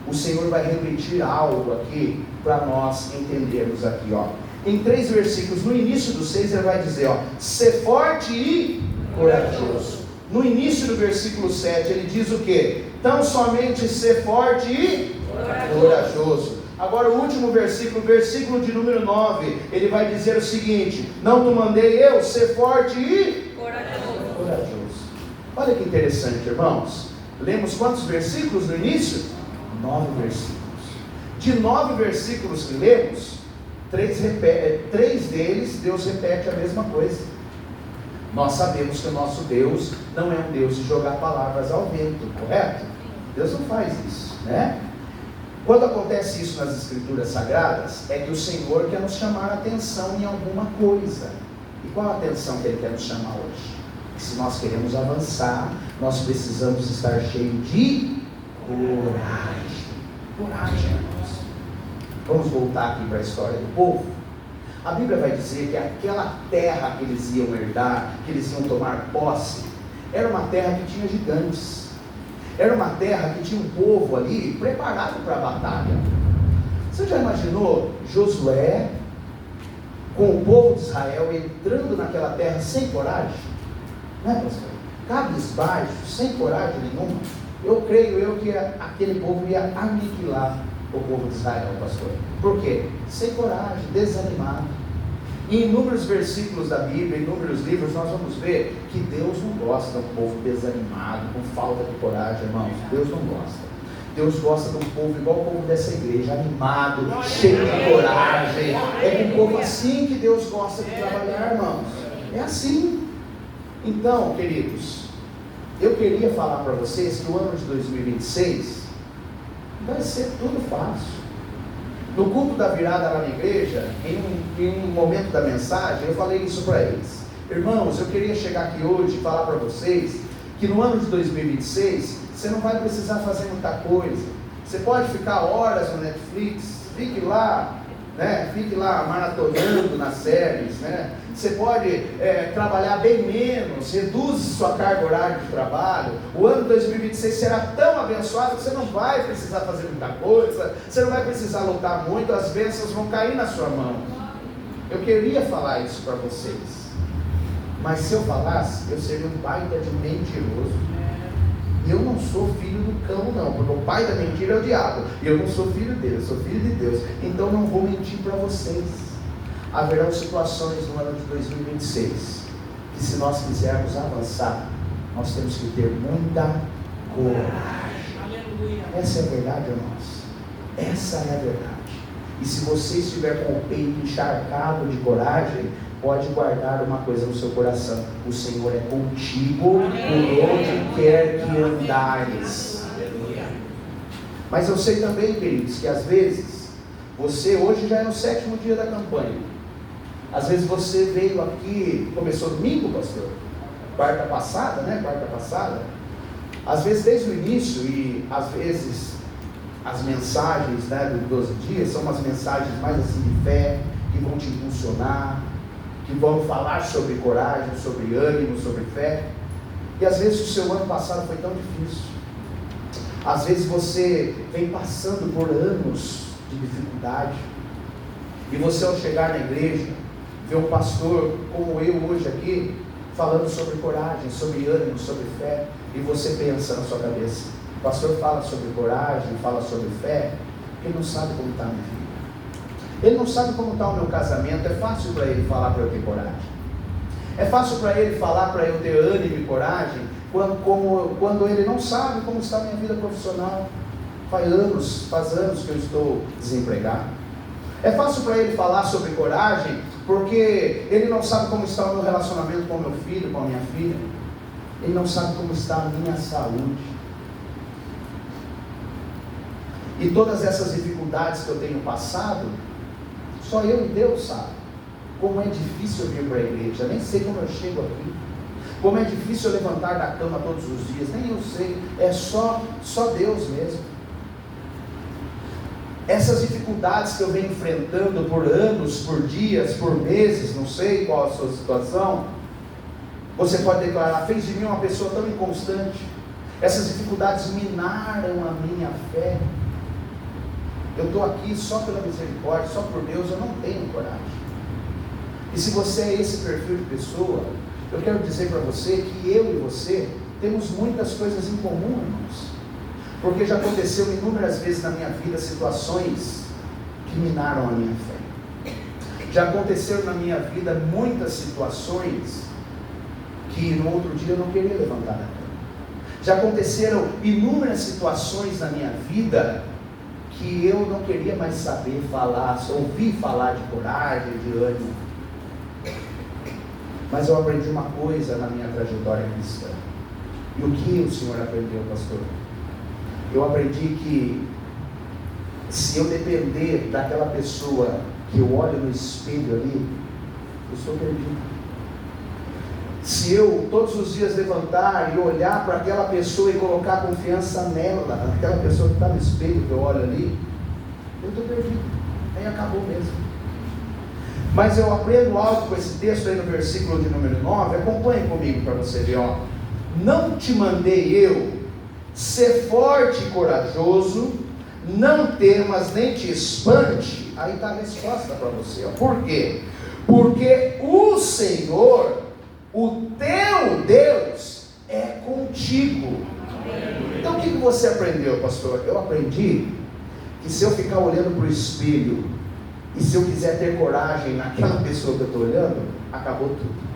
o Senhor vai repetir algo aqui para nós entendermos aqui, Em 3 versículos, no início do 6 ele vai dizer, ser forte e corajoso. No início do versículo 7 ele diz o quê? Tão somente ser forte e corajoso. Agora o último versículo, versículo de número 9, ele vai dizer o seguinte: não te mandei eu ser forte e corajoso. Olha que interessante, irmãos. Lemos quantos versículos no início? 9 versículos. De 9 versículos que lemos, 3 deles Deus repete a mesma coisa. Nós sabemos que o nosso Deus não é um Deus de jogar palavras ao vento, correto? Deus não faz isso, né? Quando acontece isso nas Escrituras Sagradas, é que o Senhor quer nos chamar a atenção em alguma coisa. E qual a atenção que Ele quer nos chamar hoje? Que se nós queremos avançar, nós precisamos estar cheios de coragem. Coragem, irmãos. Vamos voltar aqui para a história do povo. A Bíblia vai dizer que aquela terra que eles iam herdar, que eles iam tomar posse, era uma terra que tinha gigantes. Era uma terra que tinha um povo ali preparado para a batalha. Você já imaginou Josué com o povo de Israel entrando naquela terra sem coragem? Não é, pastor? Cabisbaixo, sem coragem nenhuma. Eu creio que aquele povo ia aniquilar o povo de Israel, pastor. Por quê? Sem coragem, desanimado. Em inúmeros versículos da Bíblia, em inúmeros livros, nós vamos ver que Deus não gosta de um povo desanimado, com falta de coragem, irmãos. Deus não gosta. Deus gosta de um povo igual o povo dessa igreja, animado, cheio de coragem. É com um povo assim que Deus gosta de trabalhar, irmãos. É assim. Então, queridos, eu queria falar para vocês que o ano de 2026 vai ser tudo fácil. No culto da virada lá na igreja, em um momento da mensagem, eu falei isso para eles. Irmãos, eu queria chegar aqui hoje e falar para vocês que no ano de 2026, você não vai precisar fazer muita coisa. Você pode ficar horas no Netflix, fique lá maratonando nas séries, né? Você pode trabalhar bem menos, reduz sua carga horária de trabalho. O ano de 2026 será tão abençoado que você não vai precisar fazer muita coisa, você não vai precisar lutar muito, as bênçãos vão cair na sua mão. Eu queria falar isso para vocês, mas se eu falasse, eu seria um baita de mentiroso. E eu não sou filho do cão não, porque o pai da mentira é o diabo, e eu não sou filho dele, eu sou filho de Deus. Então não vou mentir para vocês. Haverão situações no ano de 2026 que, se nós quisermos avançar, nós temos que ter muita coragem. Essa é a verdade, irmãos. Essa é a verdade. E se você estiver com o peito encharcado de coragem, pode guardar uma coisa no seu coração: o Senhor é contigo por onde quer que andares. Mas eu sei também, queridos, que às vezes você, hoje já é o 7º dia da campanha. Às vezes você veio aqui, começou domingo, pastor? Quarta passada. Às vezes desde o início, e às vezes as mensagens, dos 12 dias são umas mensagens mais assim de fé, que vão te impulsionar, que vão falar sobre coragem, sobre ânimo, sobre fé. E às vezes o seu ano passado foi tão difícil. Às vezes você vem passando por anos de dificuldade, e você, ao chegar na igreja, vê um pastor como eu hoje aqui, falando sobre coragem, sobre ânimo, sobre fé, e você pensa na sua cabeça: o pastor fala sobre coragem, fala sobre fé, ele não sabe como está a minha vida. Ele não sabe como está o meu casamento. É fácil para ele falar para eu ter coragem. É fácil para ele falar para eu ter ânimo e coragem, quando ele não sabe como está a minha vida profissional. Faz anos que eu estou desempregado. É fácil para ele falar sobre coragem, porque ele não sabe como está o meu relacionamento com o meu filho, com a minha filha. Ele não sabe como está a minha saúde. E todas essas dificuldades que eu tenho passado, só eu e Deus sabe como é difícil eu vir para a igreja. Nem sei como eu chego aqui, como é difícil eu levantar da cama todos os dias, nem eu sei. É só Deus mesmo. Essas dificuldades que eu venho enfrentando por anos, por dias, por meses, não sei qual a sua situação, você pode declarar: fez de mim uma pessoa tão inconstante. Essas dificuldades minaram a minha fé. Eu estou aqui só pela misericórdia, só por Deus, eu não tenho coragem. E se você é esse perfil de pessoa, eu quero dizer para você que eu e você temos muitas coisas em comum, irmãos. Porque já aconteceu inúmeras vezes na minha vida situações que minaram a minha fé. Já aconteceu na minha vida muitas situações que no outro dia eu não queria levantar da cama. Já aconteceram inúmeras situações na minha vida que eu não queria mais saber falar, ouvir falar de coragem, de ânimo. Mas eu aprendi uma coisa na minha trajetória cristã. E o que o senhor aprendeu, pastor? Eu aprendi que se eu depender daquela pessoa que eu olho no espelho ali, eu estou perdido. Se eu todos os dias levantar e olhar para aquela pessoa e colocar confiança nela, naquela pessoa que está no espelho que eu olho ali, eu estou perdido. Aí acabou mesmo. Mas eu aprendo algo com esse texto aí no versículo de número 9. Acompanhe comigo para você ver, ó. Não te mandei eu ser forte e corajoso, não temas nem te espante. Aí está a resposta para você, ó. Por quê? Porque o Senhor, o teu Deus, é contigo. Então o que você aprendeu, pastor? Eu aprendi que se eu ficar olhando para o espelho E se eu quiser ter coragem naquela pessoa que eu estou olhando, acabou tudo.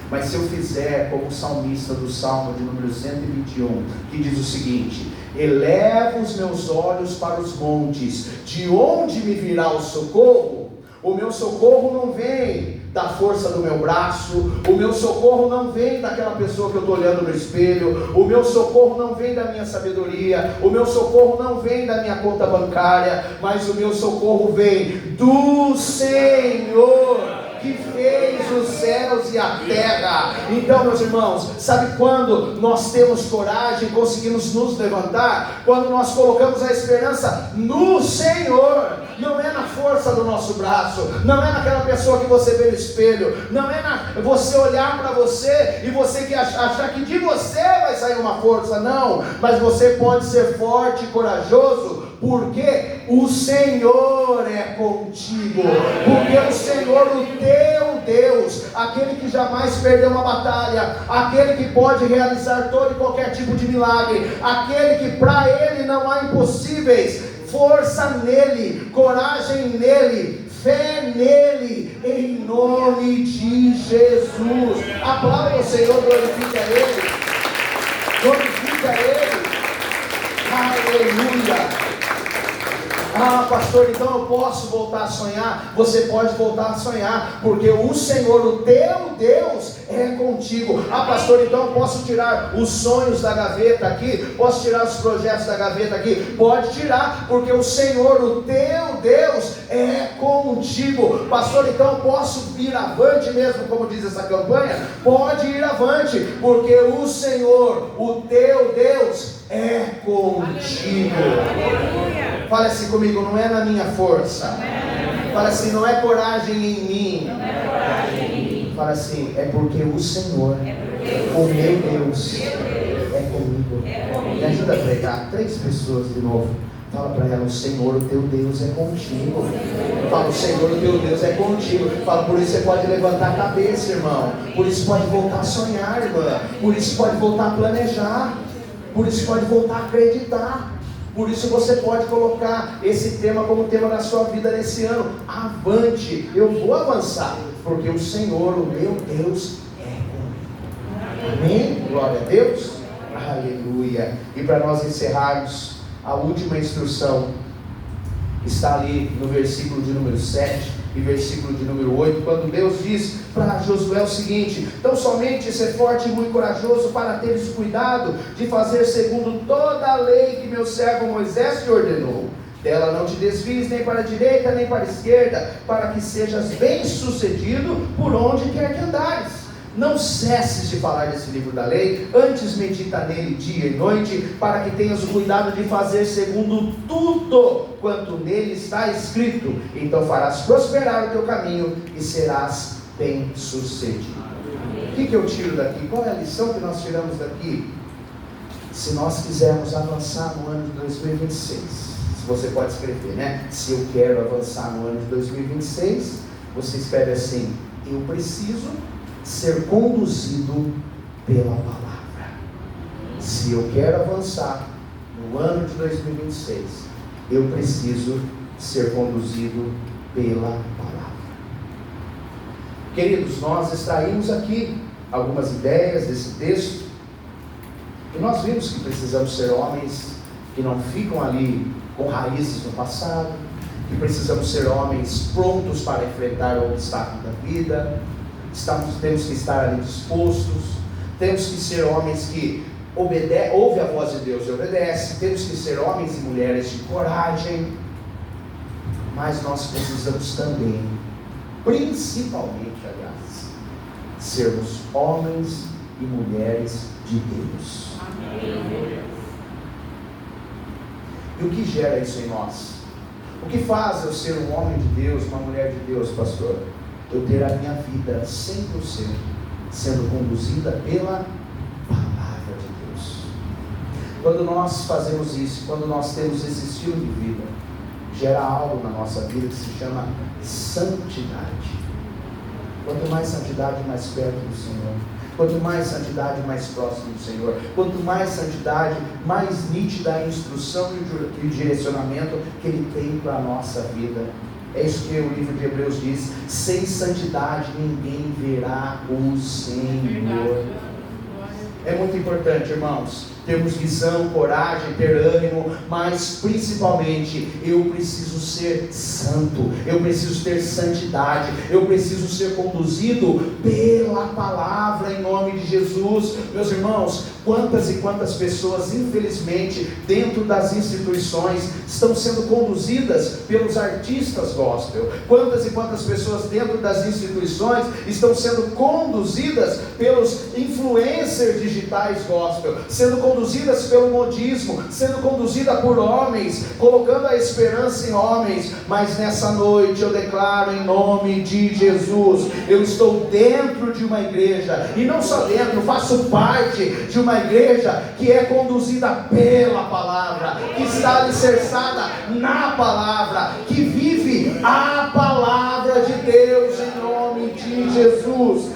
Mas se eu fizer como o salmista do Salmo de número 121, que diz o seguinte: elevo os meus olhos para os montes, de onde me virá o socorro? O meu socorro não vem da força do meu braço, o meu socorro não vem daquela pessoa que eu estou olhando no espelho, o meu socorro não vem da minha sabedoria, o meu socorro não vem da minha conta bancária, mas o meu socorro vem do Senhor, que fez os céus e a terra. Então, meus irmãos, sabe quando nós temos coragem, conseguimos nos levantar? Quando nós colocamos a esperança no Senhor. Não é na força do nosso braço, não é naquela pessoa que você vê no espelho, não é você olhar para você e você que achar que de você vai sair uma força, não. Mas você pode ser forte e corajoso, porque o Senhor é contigo, porque o Senhor, o teu Deus, aquele que jamais perdeu uma batalha, aquele que pode realizar todo e qualquer tipo de milagre, aquele que para Ele não há impossíveis, força nele, coragem nele, fé nele, em nome de Jesus. Aplauda o Senhor, glorifica Ele, glorifica Ele, aleluia. Ah, pastor, então eu posso voltar a sonhar? Você pode voltar a sonhar, porque o Senhor, o teu Deus, é contigo. Ah, pastor, então eu posso tirar os sonhos da gaveta aqui? Posso tirar os projetos da gaveta aqui? Pode tirar, porque o Senhor, o teu Deus, é contigo. Pastor, então eu posso ir avante mesmo, como diz essa campanha? Pode ir avante, porque o Senhor, o teu Deus, é contigo. Aleluia. Fala assim comigo: não é na minha força. Fala assim: não é coragem em mim. Fala assim: é porque o Senhor, o meu Deus, é comigo. Me ajuda a pregar 3 pessoas de novo. Fala para ela: o Senhor, o teu Deus, é contigo. Fala: o Senhor, o teu Deus, é contigo. Fala: por isso você pode levantar a cabeça, irmão. Por isso pode voltar a sonhar, irmã. Por isso pode voltar a planejar. Por isso pode voltar a acreditar. Por isso você pode colocar esse tema como tema da sua vida nesse ano. Avante, eu vou avançar, porque o Senhor, o meu Deus, é comigo. Amém? Glória a Deus. Aleluia. E para nós encerrarmos, a última instrução está ali no versículo de número 7 e versículo de número 8, quando Deus diz para Josué o seguinte: então somente ser forte e muito corajoso, para teres cuidado de fazer segundo toda a lei que meu servo Moisés te ordenou. Dela não te desvies nem para a direita nem para a esquerda, para que sejas bem sucedido por onde quer que andares. Não cesses de falar desse livro da lei, antes medita nele dia e noite, para que tenhas o cuidado de fazer segundo tudo quanto nele está escrito. Então farás prosperar o teu caminho e serás bem sucedido. O que eu tiro daqui? Qual é a lição que nós tiramos daqui? Se nós quisermos avançar no ano de 2026, se você pode escrever, né? Se eu quero avançar no ano de 2026, você escreve assim: eu preciso ser conduzido pela palavra. Se eu quero avançar no ano de 2026, eu preciso ser conduzido pela palavra. Queridos, nós extraímos aqui algumas ideias desse texto, e nós vimos que precisamos ser homens que não ficam ali com raízes no passado, que precisamos ser homens prontos para enfrentar o obstáculo da vida. Temos que estar ali dispostos, temos que ser homens que ouvem a voz de Deus e obedecem, temos que ser homens e mulheres de coragem, mas nós precisamos também, principalmente, aliás, sermos homens e mulheres de Deus. Amém. E o que gera isso em nós? O que faz eu ser um homem de Deus, uma mulher de Deus, pastor? Eu ter a minha vida 100% sendo conduzida pela palavra de Deus. Quando nós fazemos isso, quando nós temos esse estilo de vida, gera algo na nossa vida que se chama santidade. Quanto mais santidade, mais perto do Senhor. Quanto mais santidade, mais próximo do Senhor. Quanto mais santidade, mais nítida a instrução e o direcionamento que Ele tem para a nossa vida. É isso que o livro de Hebreus diz: sem santidade ninguém verá o Senhor. É muito importante, irmãos, termos visão, coragem, ter ânimo, mas principalmente eu preciso ser santo, eu preciso ter santidade, eu preciso ser conduzido pela palavra em nome de Jesus. Meus irmãos, quantas e quantas pessoas, infelizmente, dentro das instituições, estão sendo conduzidas pelos artistas gospel? Quantas e quantas pessoas dentro das instituições estão sendo conduzidas pelos influencers digitais gospel, sendo conduzidas pelo modismo, sendo conduzida por homens, colocando a esperança em homens? Mas nessa noite eu declaro em nome de Jesus, eu estou dentro de uma igreja, e não só dentro, faço parte de uma igreja que é conduzida pela palavra, que está alicerçada na palavra, que vive a palavra de Deus em nome de Jesus.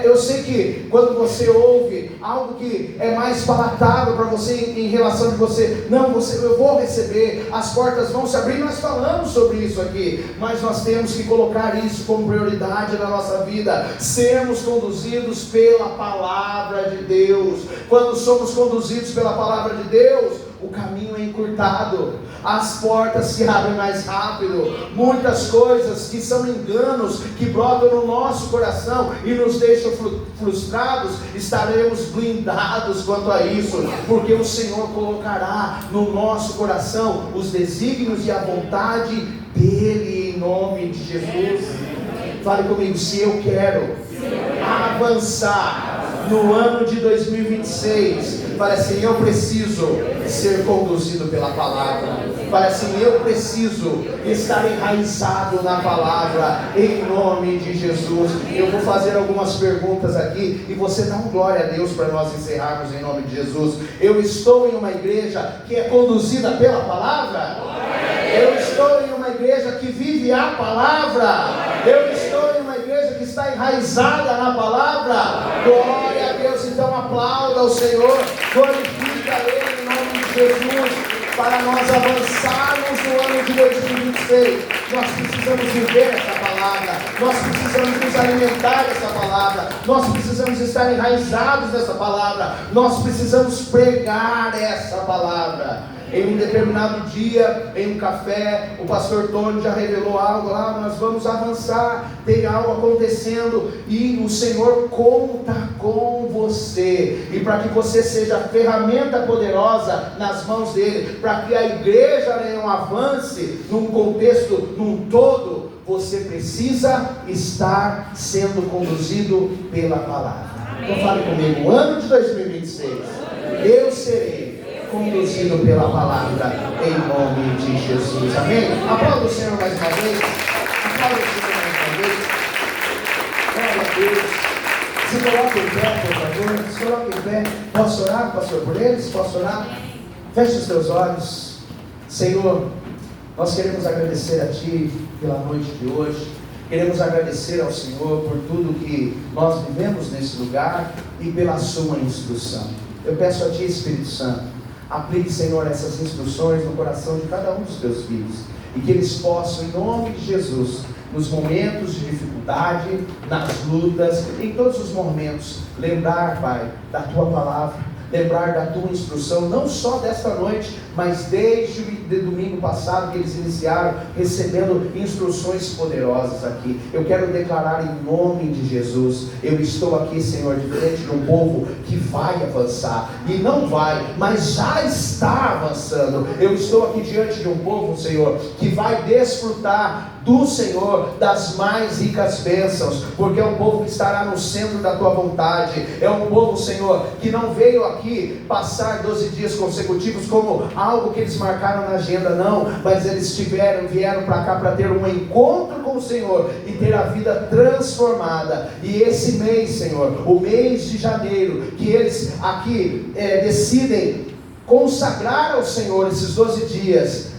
Eu sei que quando você ouve algo que é mais palatável para você em relação de você, eu vou receber, as portas vão se abrir, nós falamos sobre isso aqui, mas nós temos que colocar isso como prioridade na nossa vida, sermos conduzidos pela palavra de Deus. Quando somos conduzidos pela palavra de Deus, o caminho é encurtado, as portas se abrem mais rápido. Muitas coisas que são enganos, que brotam no nosso coração e nos deixam frustrados, estaremos blindados quanto a isso, porque o Senhor colocará no nosso coração os desígnios e a vontade dEle, em nome de Jesus. Fale comigo: se eu quero avançar no ano de 2026, fale assim: eu preciso ser conduzido pela palavra. Fale assim: eu preciso estar enraizado na palavra, em nome de Jesus. Eu vou fazer algumas perguntas aqui e você dá um glória a Deus para nós encerrarmos em nome de Jesus. Eu estou em uma igreja que é conduzida pela palavra? Eu estou em uma igreja que vive a palavra? Eu estou em uma igreja que está enraizada na palavra? Glória a Deus. Então aplauda o Senhor, glorifica Ele em nome de Jesus, para nós avançarmos no ano de 2026. Nós precisamos viver essa palavra, nós precisamos nos alimentar dessa palavra, nós precisamos estar enraizados nessa palavra, nós precisamos pregar essa palavra. Em um determinado dia, em um café, o pastor Tony já revelou algo lá: nós vamos avançar, tem algo acontecendo, e o Senhor conta com você, e para que você seja ferramenta poderosa nas mãos dele, para que a igreja não avance num contexto, num todo, você precisa estar sendo conduzido pela palavra. Então fale comigo: ano de 2026, eu serei conduzido pela palavra, em nome de Jesus. Amém? Aplauda o Senhor mais uma vez. Aplauda o Senhor mais uma vez. Glória a Deus. Se coloque em pé, por favor. Se coloque em pé. Posso orar, pastor, por eles? Posso orar? Feche os teus olhos. Senhor, nós queremos agradecer a Ti pela noite de hoje. Queremos agradecer ao Senhor por tudo que nós vivemos nesse lugar e pela Sua instrução. Eu peço a Ti, Espírito Santo, aplique, Senhor, essas instruções no coração de cada um dos Teus filhos, e que eles possam, em nome de Jesus, nos momentos de dificuldade, nas lutas, em todos os momentos, lembrar, Pai, da Tua palavra, lembrar da Tua instrução, não só desta noite, mas desde o domingo passado que eles iniciaram, recebendo instruções poderosas aqui. Eu quero declarar em nome de Jesus: eu estou aqui, Senhor, diante de um povo que vai avançar, e não vai, mas já está avançando. Eu estou aqui diante de um povo, Senhor, que vai desfrutar do Senhor, das mais ricas bênçãos, porque é um povo que estará no centro da Tua vontade. É um povo, Senhor, que não veio aqui passar 12 dias consecutivos como algo que eles marcaram na agenda, não, mas eles vieram para cá para ter um encontro com o Senhor e ter a vida transformada. E esse mês, Senhor, o mês de janeiro, que eles aqui decidem consagrar ao Senhor esses 12 dias,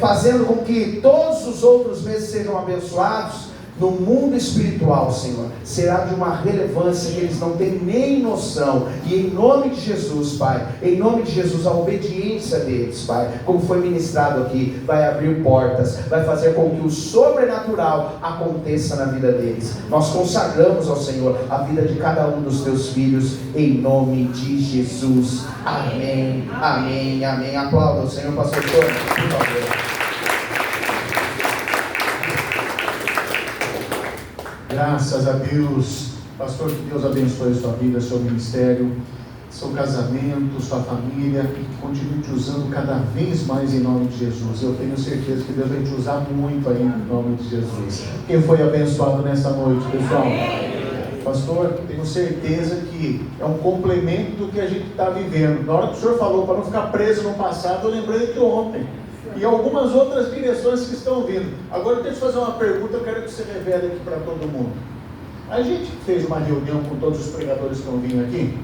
fazendo com que todos os outros meses sejam abençoados, no mundo espiritual, Senhor, será de uma relevância que eles não têm nem noção. E em nome de Jesus, Pai, em nome de Jesus, a obediência deles, Pai, como foi ministrado aqui, vai abrir portas, vai fazer com que o sobrenatural aconteça na vida deles. Nós consagramos ao Senhor a vida de cada um dos teus filhos, em nome de Jesus. Amém, amém, amém. Aplauda o Senhor, pastor Tony, por favor. Graças a Deus, pastor, que Deus abençoe a sua vida, seu ministério, seu casamento, sua família, e que continue te usando cada vez mais em nome de Jesus. Eu tenho certeza que Deus vai te usar muito aí em nome de Jesus. Quem foi abençoado nessa noite, pessoal? Pastor, tenho certeza que é um complemento do que a gente está vivendo. Na hora que o senhor falou para não ficar preso no passado, eu lembrei de ontem. E algumas outras direções que estão vindo. Agora eu tenho que fazer uma pergunta, eu quero que você revele aqui para todo mundo. A gente fez uma reunião com todos os pregadores que estão vindo aqui,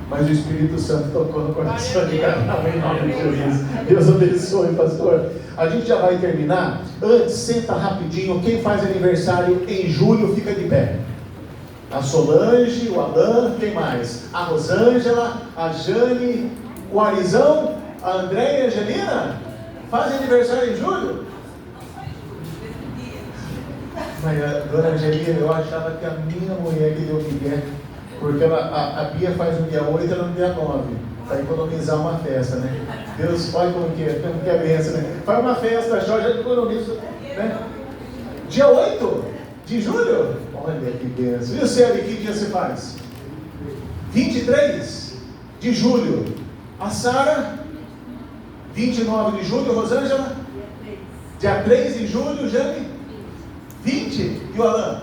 mas o Espírito Santo tocou no coração de cada um em nome de Jesus. Deus abençoe, pastor. A gente já vai terminar. Antes, senta rapidinho. Quem faz aniversário em julho, fica de pé. A Solange, o Alan, quem mais? A Rosângela, a Jane, o Arizão, a Andréia e a Angelina fazem aniversário em julho? Mas a dona Angelina, eu achava que a minha mulher que deu migué, porque a Bia faz no dia 8 e ela no dia 9, para economizar uma festa, né? Deus, olha como que é benção, né? Faz uma festa, já economiza, né? Dia 8 de julho? Olha que benção. E o Célio, que dia você faz? 23 de julho. A Sara, 29 de julho, Rosângela? Dia 3 de julho, Jane? 20? E o Alan?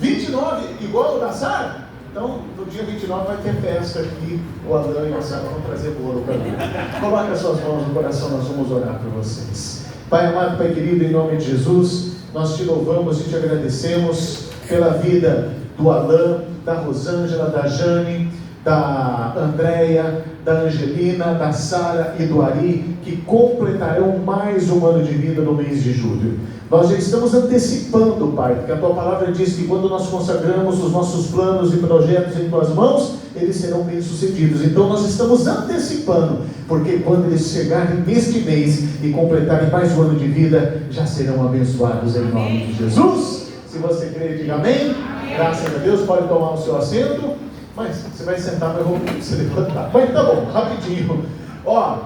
29, igual o da Sara? Então, no dia 29 vai ter festa aqui. O Alan e a Sara vão trazer bolo para mim. Coloque as suas mãos no coração, nós vamos orar por vocês. Pai amado, Pai querido, em nome de Jesus, nós te louvamos e te agradecemos pela vida do Alan, da Rosângela, da Jane, da Andréia, da Angelina, da Sara e do Ari, que completarão mais um ano de vida no mês de julho. Nós já estamos antecipando, Pai, porque a Tua Palavra diz que quando nós consagramos os nossos planos e projetos em Tuas mãos, eles serão bem-sucedidos. Então nós estamos antecipando, porque quando eles chegarem neste mês e completarem mais um ano de vida, já serão abençoados em nome de Jesus. Se você crê, diga amém. Graças a Deus, pode tomar o seu assento. Mas você vai sentar, mas eu vou pedir para você levantar. Mas tá bom, rapidinho. Ó,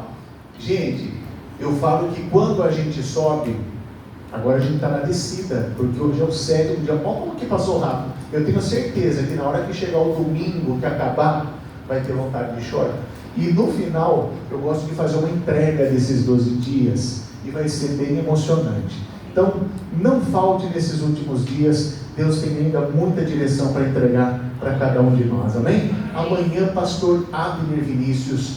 gente, eu falo que quando a gente sobe, agora a gente está na descida, porque hoje é o 7º dia. Olha como que passou rápido. Eu tenho certeza que na hora que chegar o domingo, que acabar, vai ter vontade de chorar. E no final, eu gosto de fazer uma entrega desses 12 dias, e vai ser bem emocionante. Então, não falte nesses últimos dias. Deus tem ainda muita direção para entregar para cada um de nós, amém? Amanhã, pastor Abner Vinícius,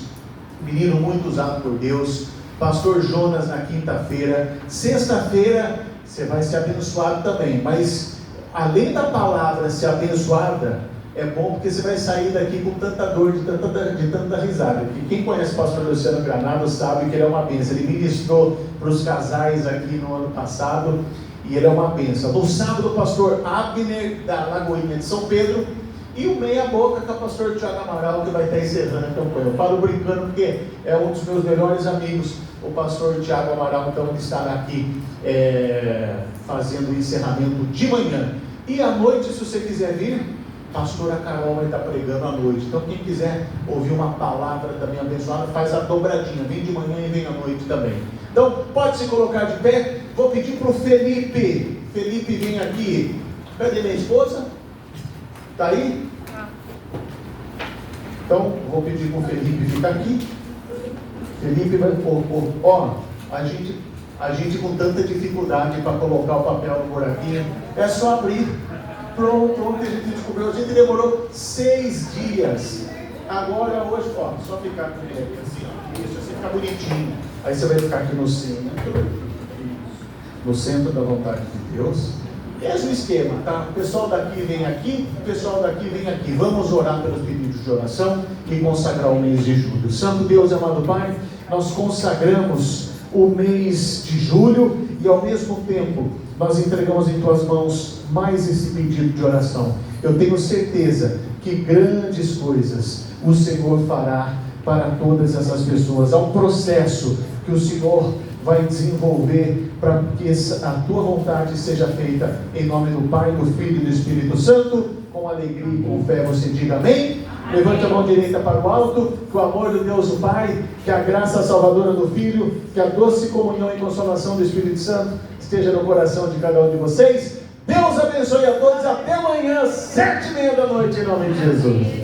menino muito usado por Deus. Pastor Jonas na quinta-feira. Sexta-feira, você vai ser abençoado também, mas além da palavra ser abençoada, é bom porque você vai sair daqui com tanta dor, de tanta risada. Porque quem conhece o pastor Luciano Granado sabe que ele é uma bênção. Ele ministrou para os casais aqui no ano passado, e ele é uma bênção. No sábado, o pastor Abner, da Lagoinha de São Pedro, e o meia boca com o pastor Tiago Amaral, que vai estar encerrando a campanha. Eu falo brincando porque é um dos meus melhores amigos, o pastor Tiago Amaral. Então ele estará aqui fazendo o encerramento de manhã. E à noite, se você quiser vir, pastora Carol vai estar pregando à noite. Então quem quiser ouvir uma palavra também abençoada, faz a dobradinha, vem de manhã e vem à noite também. Então pode se colocar de pé. Vou pedir para o Felipe. Felipe, vem aqui. Cadê minha esposa? Está aí? Então vou pedir para o Felipe ficar aqui. Felipe vai ó, a gente com tanta dificuldade para colocar o papel no buraquinho, é só abrir. Pronto, ontem a gente descobriu, a gente demorou 6 dias. Agora, hoje, ó, só ficar com ele aqui assim, ó, isso, assim fica bonitinho. Aí você vai ficar aqui no centro, no centro da vontade de Deus. Mesmo esquema, tá? O pessoal daqui vem aqui, o pessoal daqui vem aqui. Vamos orar pelos pedidos de oração e consagrar o mês de julho. Santo Deus, amado Pai, nós consagramos o mês de julho e ao mesmo tempo nós entregamos em Tuas mãos mais esse pedido de oração. Eu tenho certeza que grandes coisas o Senhor fará para todas essas pessoas. Há um processo que o Senhor vai desenvolver para que a Tua vontade seja feita, em nome do Pai, do Filho e do Espírito Santo. Com alegria e com fé você diga amém. Levante a mão direita para o alto. Que o amor do Deus o Pai, que a graça salvadora do Filho, que a doce comunhão e consolação do Espírito Santo esteja no coração de cada um de vocês. Deus abençoe a todos. Até amanhã, 7:30 da noite, em nome de Jesus.